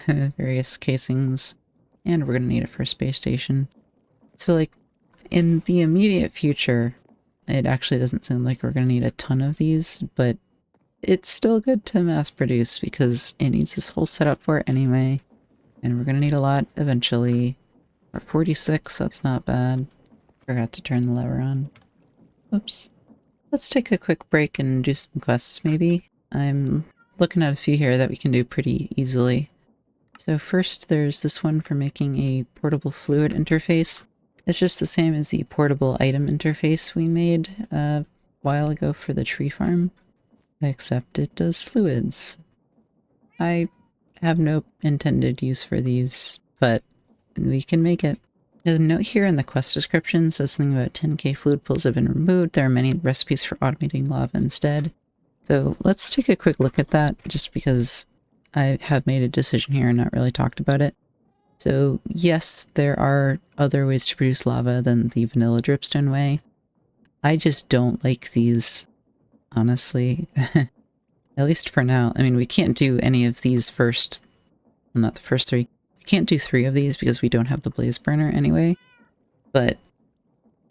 Speaker 1: various casings, and we're going to need it for a space station. So, like, in the immediate future, it actually doesn't seem like we're going to need a ton of these, but it's still good to mass produce because it needs this whole setup for it anyway. And we're going to need a lot eventually. We're 46, that's not bad. Forgot to turn the lever on. Oops. Let's take a quick break and do some quests maybe. I'm looking at a few here that we can do pretty easily. So first there's this one for making a portable fluid interface. It's just the same as the portable item interface we made a while ago for the tree farm. Except it does fluids. I have no intended use for these, but we can make it. There's a note here in the quest description says something about 10k fluid pools have been removed. There are many recipes for automating lava instead. So let's take a quick look at that, just because I have made a decision here and not really talked about it. So yes, there are other ways to produce lava than the vanilla dripstone way. I just don't like these, honestly. At least for now. I mean, we can't do any of these first, well, not the first 3. We can't do 3 of these because we don't have the blaze burner anyway. But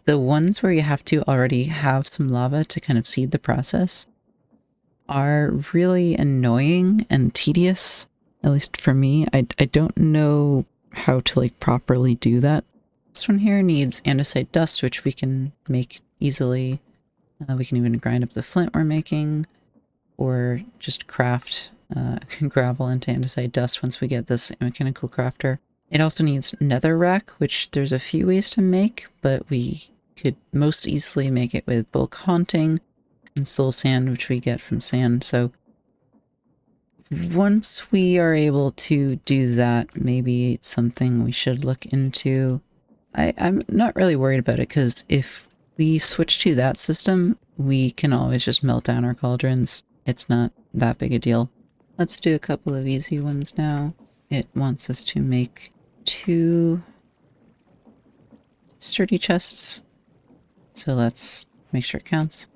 Speaker 1: the ones where you have to already have some lava to kind of seed the process are really annoying and tedious. At least for me. I don't know how to like properly do that. This one here needs andesite dust, which we can make easily. We can even grind up the flint we're making, or just craft gravel into andesite dust once we get this mechanical crafter. It also needs netherrack, which there's a few ways to make, but we could most easily make it with bulk haunting and soul sand, which we get from sand. So once we are able to do that, maybe it's something we should look into. I'm not really worried about it, because if we switch to that system, we can always just melt down our cauldrons. It's not that big a deal. Let's do a couple of easy ones now. It wants us to make 2 sturdy chests. So let's make sure it counts.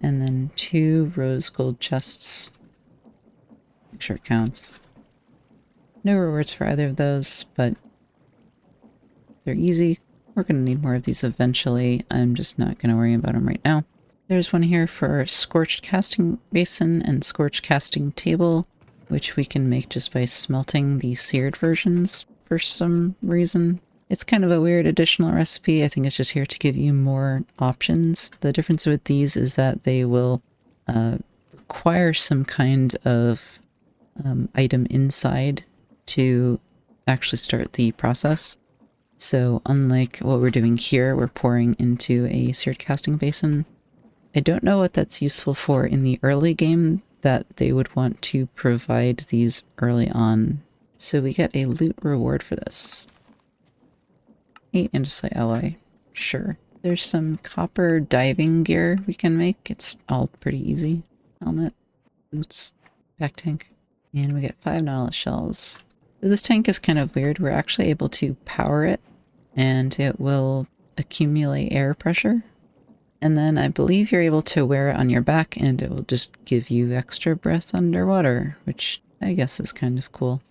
Speaker 1: And then 2 rose gold chests. Make sure it counts. No rewards for either of those, but they're easy. We're going to need more of these eventually. I'm just not going to worry about them right now. There's one here for scorched casting basin and scorched casting table, which we can make just by smelting the seared versions for some reason. It's kind of a weird additional recipe. I think it's just here to give you more options. The difference with these is that they will require some kind of item inside to actually start the process. So unlike what we're doing here, we're pouring into a seared casting basin. I don't know what that's useful for in the early game, that they would want to provide these early on. So we get a loot reward for this. 8 andesite alloy. Sure. There's some copper diving gear we can make. It's all pretty easy. Helmet, boots, back tank. And we get 5 nautilus shells. So this tank is kind of weird. We're actually able to power it, and it will accumulate air pressure. And then I believe you're able to wear it on your back, and it will just give you extra breath underwater, which I guess is kind of cool.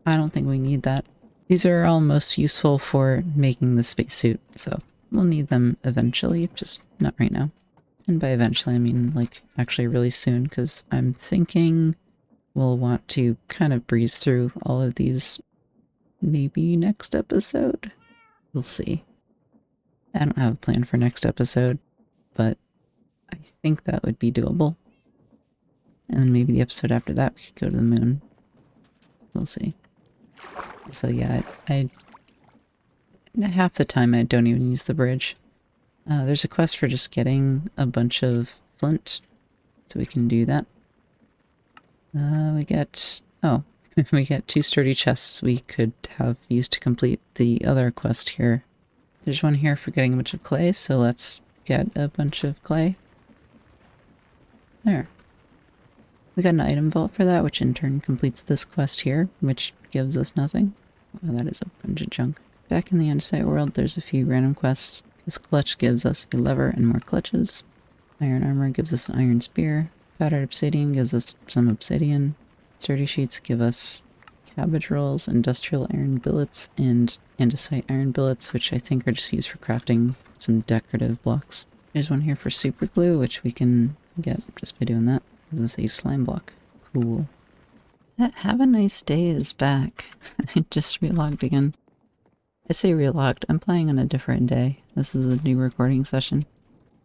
Speaker 1: I don't think we need that. These are all most useful for making the spacesuit, so we'll need them eventually, just not right now. And by eventually, I mean, like, actually really soon, because I'm thinking we'll want to kind of breeze through all of these maybe next episode. We'll see. I don't have a plan for next episode, but I think that would be doable. And then maybe the episode after that we could go to the moon. We'll see. So yeah, I half the time I don't even use the bridge. There's a quest for just getting a bunch of flint, so we can do that. We get, oh, we get 2 sturdy chests we could have used to complete the other quest here. There's one here for getting a bunch of clay, so let's get a bunch of clay. There. We got an item vault for that, which in turn completes this quest here, which gives us nothing. Well, that is a bunch of junk. Back in the andesite world, there's a few random quests. This clutch gives us a lever and more clutches. Iron armor gives us an iron spear. Powdered obsidian gives us some obsidian. Sturdy sheets give us cabbage rolls, industrial iron billets, and andesite iron billets, which I think are just used for crafting some decorative blocks. There's one here for super glue, which we can get just by doing that. This is a slime block. Cool. That have a nice day is back. I just relogged again. I say relogged. I'm playing on a different day. This is a new recording session.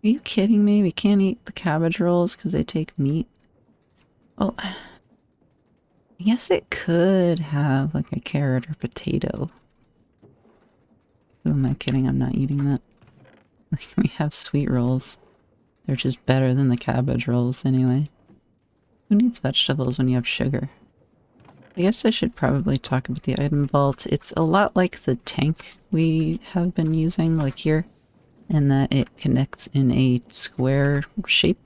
Speaker 1: Are you kidding me? We can't eat the cabbage rolls because they take meat? Well, I guess it could have like a carrot or potato. Who am I kidding? I'm not eating that. Like, we have sweet rolls. They're just better than the cabbage rolls anyway. Who needs vegetables when you have sugar? I guess I should probably talk about the item vault. It's a lot like the tank we have been using, like here, in that it connects in a square shape,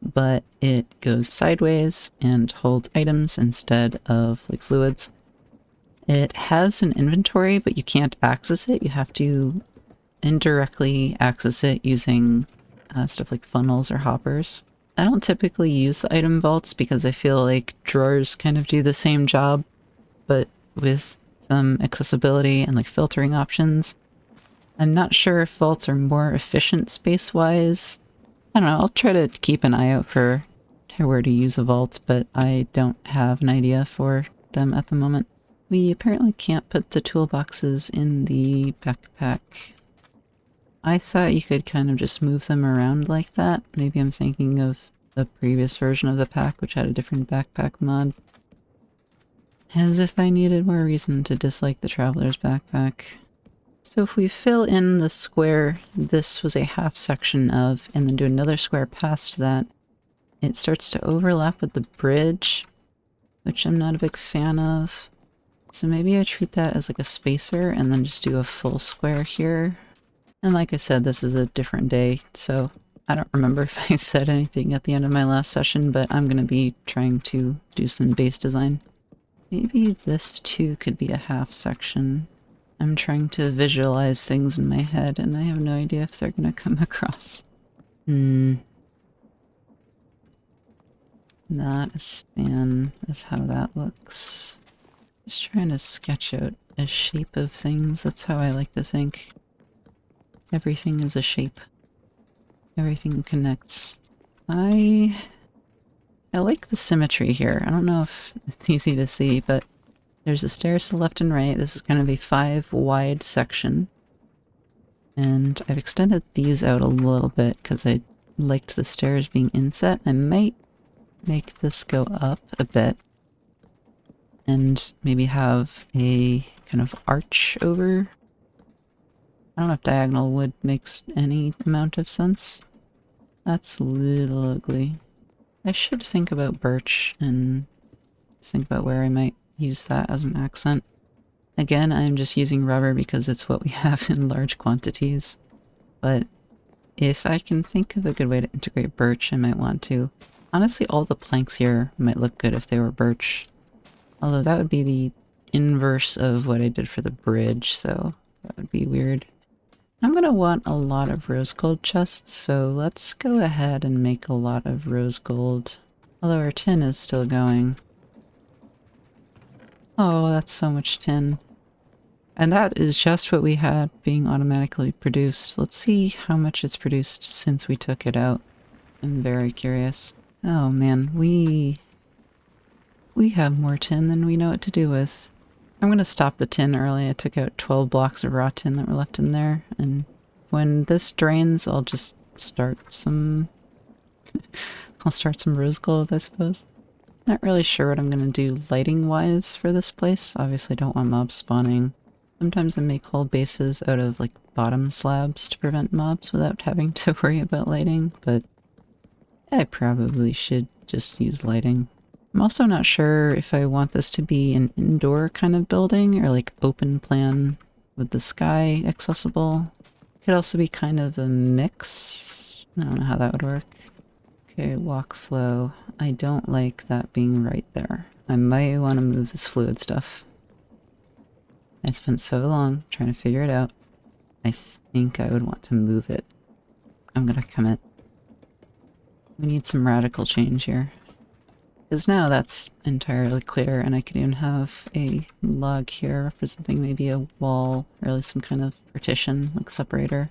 Speaker 1: but it goes sideways and holds items instead of like fluids. It has an inventory, but you can't access it. You have to indirectly access it using stuff like funnels or hoppers. I don't typically use the item vaults because I feel like drawers kind of do the same job, but with some accessibility and like filtering options. I'm not sure if vaults are more efficient space-wise. I don't know, I'll try to keep an eye out for where to use a vault, but I don't have an idea for them at the moment. We apparently can't put the toolboxes in the backpack. I thought you could kind of just move them around like that. Maybe I'm thinking of the previous version of the pack, which had a different backpack mod. As if I needed more reason to dislike the Traveler's Backpack. So if we fill in the square this was a half section of, and then do another square past that, it starts to overlap with the bridge, which I'm not a big fan of. So maybe I treat that as like a spacer and then just do a full square here. And like I said, this is a different day, so I don't remember if I said anything at the end of my last session, but I'm going to be trying to do some base design. Maybe this too could be a half section. I'm trying to visualize things in my head, and I have no idea if they're going to come across. Not a fan of how that looks. Just trying to sketch out a shape of things, that's how I like to think. Everything is a shape. Everything connects. I like the symmetry here. I don't know if it's easy to see, but there's the stairs to the left and right. This is kind of a 5 wide section. And I've extended these out a little bit because I liked the stairs being inset. I might make this go up a bit and maybe have a kind of arch over. I don't know if diagonal wood makes any amount of sense. That's a little ugly. I should think about birch and think about where I might use that as an accent. Again, I'm just using rubber because it's what we have in large quantities. But if I can think of a good way to integrate birch, I might want to. Honestly, all the planks here might look good if they were birch. Although that would be the inverse of what I did for the bridge, so that would be weird. I'm gonna want a lot of rose gold chests, so let's go ahead and make a lot of rose gold. Although our tin is still going. Oh, that's so much tin. And that is just what we had being automatically produced. Let's see how much it's produced since we took it out. I'm very curious. Oh man, we have more tin than we know what to do with. I'm gonna stop the tin early. I took out 12 blocks of raw tin that were left in there, and when this drains, I'll just start some... I'll start some rose gold, I suppose. Not really sure what I'm gonna do lighting-wise for this place. Obviously don't want mobs spawning. Sometimes I make whole bases out of, like, bottom slabs to prevent mobs without having to worry about lighting, but I probably should just use lighting. I'm also not sure if I want this to be an indoor kind of building or like open plan with the sky accessible. Could also be kind of a mix. I don't know how that would work. Okay, walk flow. I don't like that being right there. I might want to move this fluid stuff. I spent so long trying to figure it out. I think I would want to move it. I'm gonna commit. We need some radical change here. Because now that's entirely clear, and I could even have a log here representing maybe a wall, or at least some kind of partition, like separator.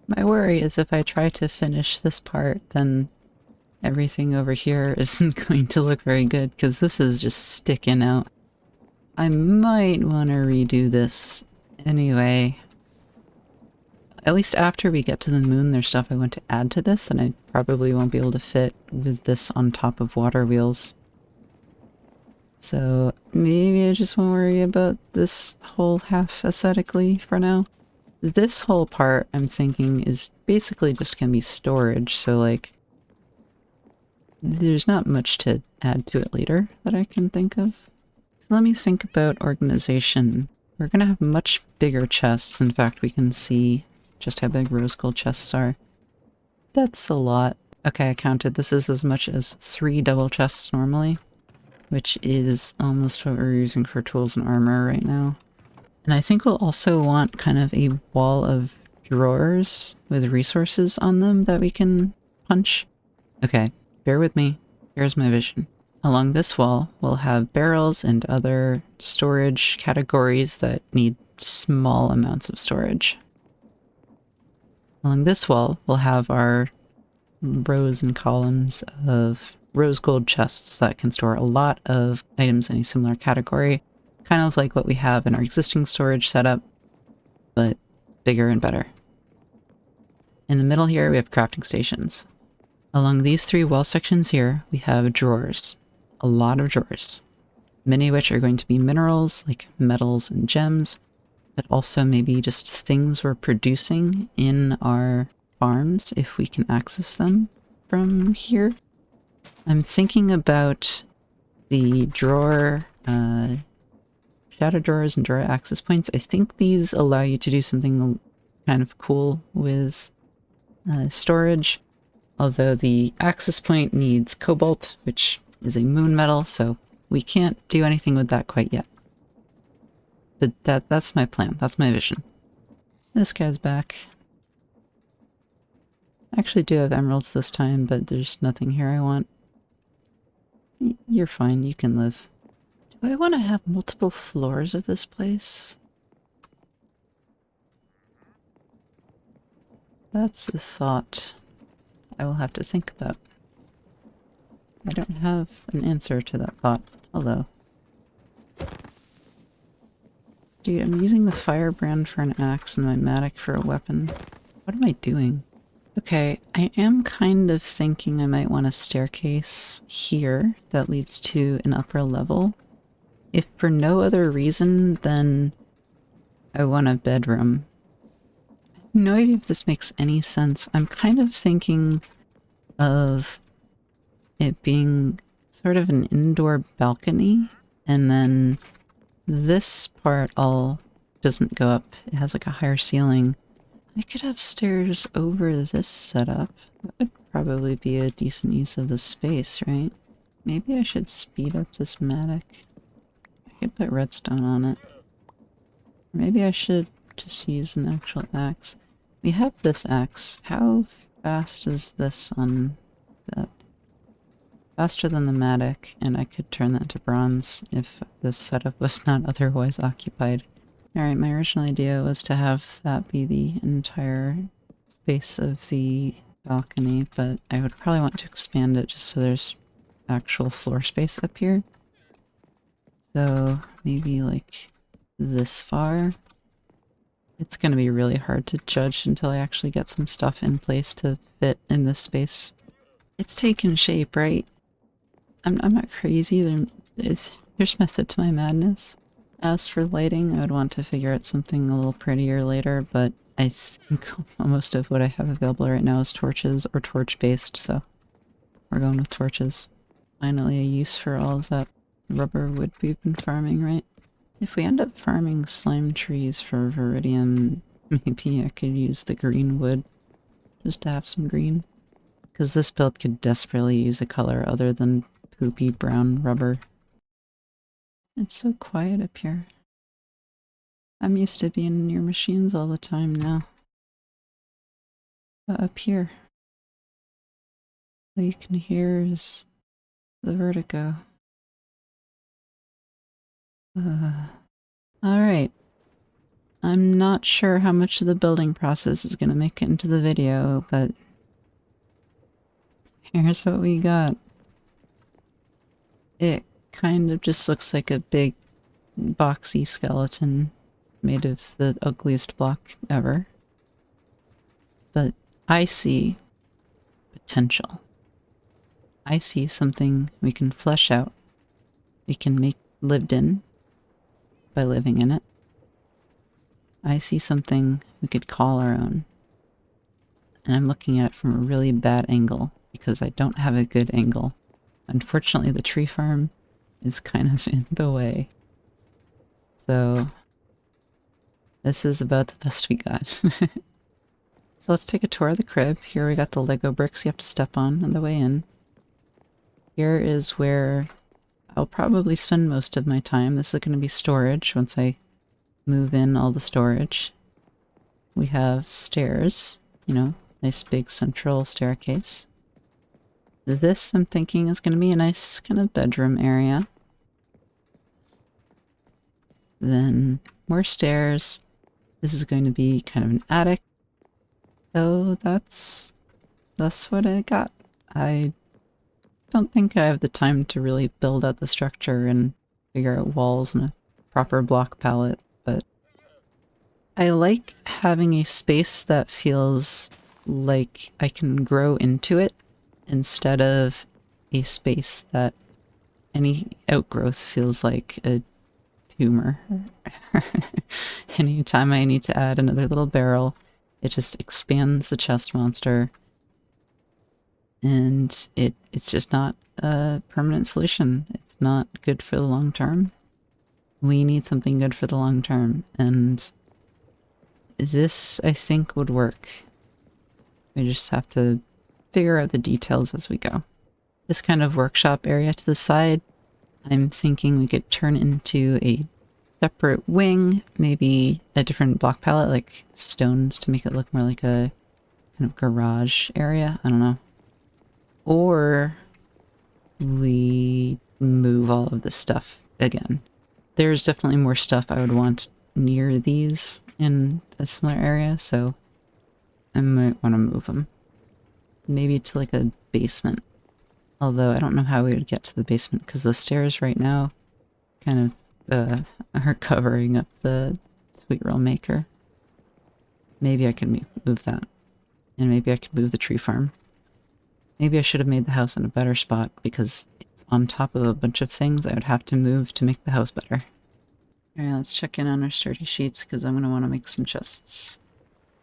Speaker 1: My worry is if I try to finish this part, then everything over here isn't going to look very good, because this is just sticking out. I might want to redo this anyway. At least after we get to the moon, there's stuff I want to add to this, and I probably won't be able to fit with this on top of water wheels. So maybe I just won't worry about this whole half aesthetically for now. This whole part, I'm thinking, is basically just gonna be storage, so like, there's not much to add to it later that I can think of. So let me think about organization. We're gonna have much bigger chests. In fact, we can see just how big rose gold chests are. That's a lot. Okay, I counted. This is as much as 3 double chests normally, which is almost what we're using for tools and armor right now. And I think we'll also want kind of a wall of drawers with resources on them that we can punch. Okay, bear with me. Here's my vision. Along this wall, we'll have barrels and other storage categories that need small amounts of storage. Along this wall, we'll have our rows and columns of rose gold chests that can store a lot of items in a similar category, kind of like what we have in our existing storage setup, but bigger and better. In the middle here, we have crafting stations. Along these 3 wall sections here, we have drawers. A lot of drawers. Many of which are going to be minerals, like metals and gems, but also maybe just things we're producing in our farms if we can access them from here. I'm thinking about the drawer, shadow drawers and drawer access points. I think these allow you to do something kind of cool with storage, although the access point needs cobalt, which is a moon metal, so we can't do anything with that quite yet. But that's my plan. That's my vision. This guy's back. I actually do have emeralds this time, but there's nothing here I want. You're fine. You can live. Do I want to have multiple floors of this place? That's a thought I will have to think about. I don't have an answer to that thought. Hello. Dude, I'm using the firebrand for an axe and my mattock for a weapon. What am I doing? Okay, I am kind of thinking I might want a staircase here that leads to an upper level. If for no other reason, then I want a bedroom. I have no idea if this makes any sense. I'm kind of thinking of it being sort of an indoor balcony, and then this part all doesn't go up. It has like a higher ceiling. I could have stairs over this setup. That would probably be a decent use of the space, right? Maybe I should speed up this mattock. I could put redstone on it. Maybe I should just use an actual axe. We have this axe. How fast is this on that? Faster than the mattock, and I could turn that to bronze if this setup was not otherwise occupied. Alright, my original idea was to have that be the entire space of the balcony, but I would probably want to expand it just so there's actual floor space up here. So maybe like this far. It's gonna be really hard to judge until I actually get some stuff in place to fit in this space. It's taken shape, right? I'm not crazy. There's method to my madness. As for lighting, I would want to figure out something a little prettier later, but I think most of what I have available right now is torches or torch-based, so we're going with torches. Finally a use for all of that rubber wood we've been farming, right? If we end up farming slime trees for Viridium, Maybe I could use the green wood just to have some green. Because this build could desperately use a color other than poopy brown rubber. It's so quiet up here. I'm used to being near machines all the time now. But up here, all you can hear is the vertigo. Alright. I'm not sure how much of the building process is going to make it into the video, but here's what we got. It kind of just looks like a big boxy skeleton made of the ugliest block ever. But I see potential. I see something we can flesh out. We can make lived in by living in it. I see something we could call our own. And I'm looking at it from a really bad angle because I don't have a good angle. Unfortunately, the tree farm is kind of in the way. So this is about the best we got. So let's take a tour of the crib. Here we got the Lego bricks you have to step on the way in. Here is where I'll probably spend most of my time. This is going to be storage once I move in all the storage. We have stairs, you know, nice big central staircase. This, I'm thinking, is going to be a nice kind of bedroom area. Then more stairs. This is going to be kind of an attic. So that's what I got. I don't think I have the time to really build out the structure and figure out walls and a proper block palette, but I like having a space that feels like I can grow into it instead of a space that any outgrowth feels like a tumor. Anytime I need to add another little barrel, it just expands the chest monster. And it's just not a permanent solution. It's not good for the long term. We need something good for the long term, and this, I think, would work. We just have to figure out the details as we go. This kind of workshop area to the side, I'm thinking we could turn into a separate wing, maybe a different block palette, like stones to make it look more like a kind of garage area. I don't know. Or we move all of this stuff again. There's definitely more stuff I would want near these in a similar area, so I might want to move them. Maybe to like a basement. Although I don't know how we would get to the basement because the stairs right now kind of are covering up the sweet roll maker. Maybe I can move that. And maybe I could move the tree farm. Maybe I should have made the house in a better spot because it's on top of a bunch of things I would have to move to make the house better. Alright, let's check in on our sturdy sheets because I'm going to want to make some chests.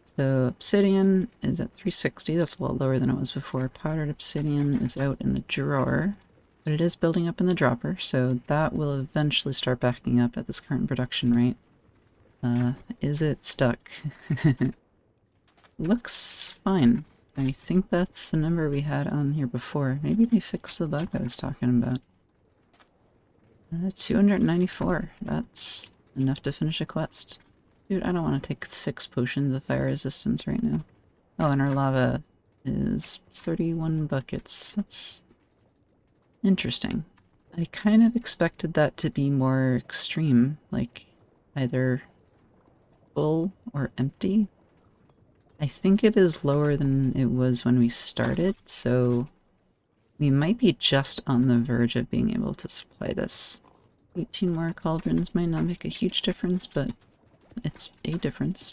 Speaker 1: So obsidian is at 360, that's a lot lower than it was before. Powdered obsidian is out in the drawer, but it is building up in the dropper, so that will eventually start backing up at this current production rate. Is it stuck? Looks fine. I think that's the number we had on here before. Maybe they fixed the bug I was talking about. 294. That's enough to finish a quest. Dude, I don't want to take 6 potions of fire resistance right now. Oh, and our lava is 31 buckets. That's interesting. I kind of expected that to be more extreme, like either full or empty. I think it is lower than it was when we started, so we might be just on the verge of being able to supply this. 18 more cauldrons might not make a huge difference, but it's a difference.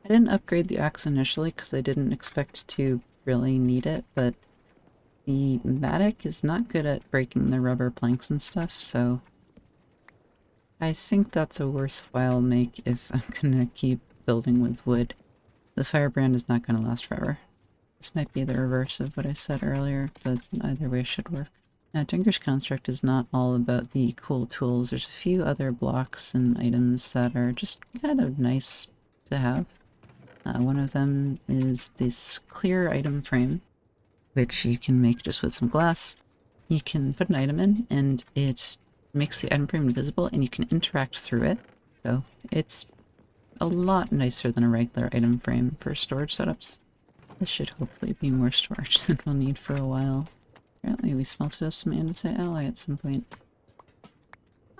Speaker 1: I didn't upgrade the axe initially because I didn't expect to really need it, but the Matic is not good at breaking the rubber planks and stuff, so I think that's a worthwhile make if I'm gonna keep building with wood. The firebrand is not going to last forever. This might be the reverse of what I said earlier, but either way should work. Now, Tinker's Construct is not all about the cool tools. There's a few other blocks and items that are just kind of nice to have. One of them is this clear item frame, which you can make just with some glass. You can put an item in, and it makes the item frame invisible, and you can interact through it. So it's a lot nicer than a regular item frame for storage setups. This should hopefully be more storage than we'll need for a while. Apparently we smelted up some andesite alloy at some point.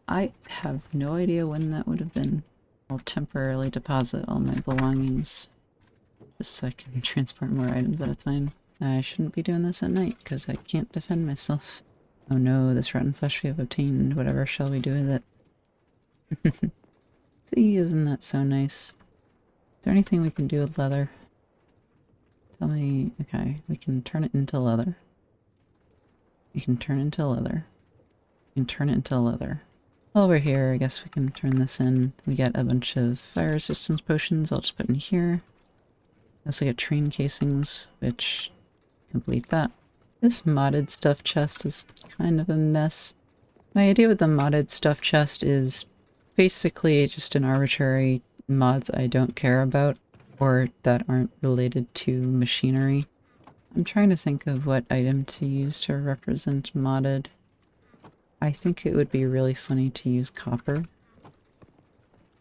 Speaker 1: I have no idea when that would have been. I'll temporarily deposit all my belongings just so I can transport more items at a time. I shouldn't be doing this at night because I can't defend myself. Oh no, this rotten flesh we have obtained. Whatever shall we do with it? See, isn't that so nice? Is there anything we can do with leather? Tell me. Okay, we can turn it into leather. We can turn it into leather. We can turn it into leather. While we're here, I guess we can turn this in. We get a bunch of fire resistance potions I'll just put in here. We also get train casings, which complete that. This modded stuff chest is kind of a mess. My idea with the modded stuff chest is basically just an arbitrary mods I don't care about or that aren't related to machinery. I'm trying to think of what item to use to represent modded. I think it would be really funny to use copper,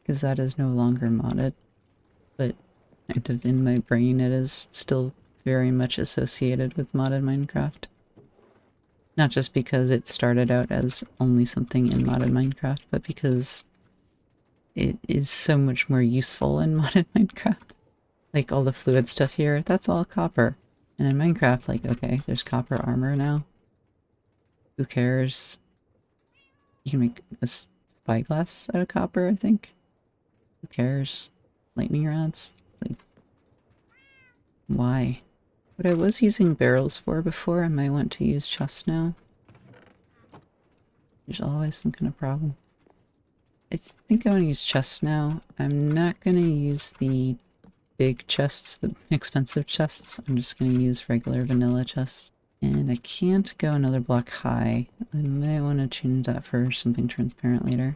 Speaker 1: because that is no longer modded, but kind of in my brain it is still very much associated with modded Minecraft. Not just because it started out as only something in modded Minecraft, but because it is so much more useful in modded Minecraft. Like all the fluid stuff here, that's all copper. And in Minecraft, like, okay, there's copper armor now. Who cares? You can make a spyglass out of copper, I think. Who cares? Lightning rods? Like, why? What I was using barrels for before, I might want to use chests now. There's always some kind of problem. I think I want to use chests now. I'm not going to use the big chests, the expensive chests. I'm just going to use regular vanilla chests. And I can't go another block high. I might want to change that for something transparent later.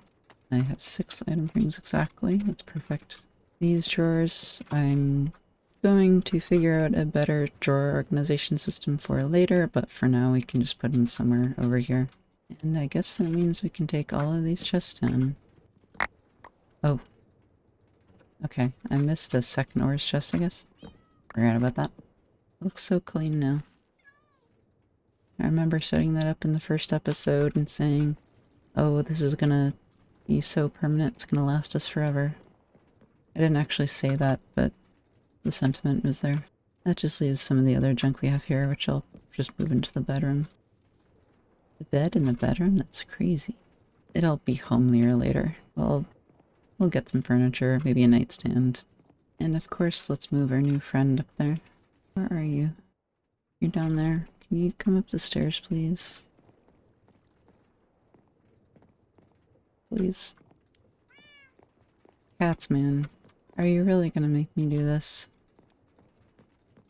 Speaker 1: I have 6 item frames exactly. That's perfect. These drawers, I'm going to figure out a better drawer organization system for later, but for now we can just put them somewhere over here. And I guess that means we can take all of these chests down. Oh. Okay, I missed a second ores chest, I guess. Forgot about that. It looks so clean now. I remember setting that up in the first episode and saying, oh, this is gonna be so permanent, it's gonna last us forever. I didn't actually say that, but the sentiment was there. That just leaves some of the other junk we have here, which I'll just move into the bedroom. The bed in the bedroom? That's crazy. It'll be homelier later. We'll get some furniture, maybe a nightstand. And of course, let's move our new friend up there. Where are you? You're down there. Can you come up the stairs, please? Please. Cats, man. Are you really gonna make me do this?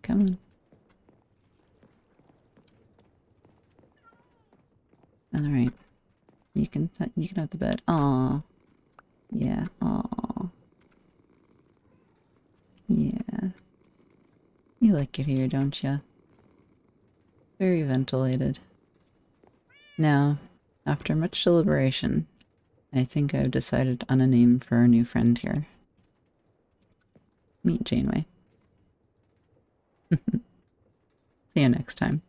Speaker 1: Come on. Alright. You can have the bed. Aww. Yeah, aww. Yeah. You like it here, don't ya? Very ventilated. Now, after much deliberation, I think I've decided on a name for our new friend here. Meet Janeway. See you next time.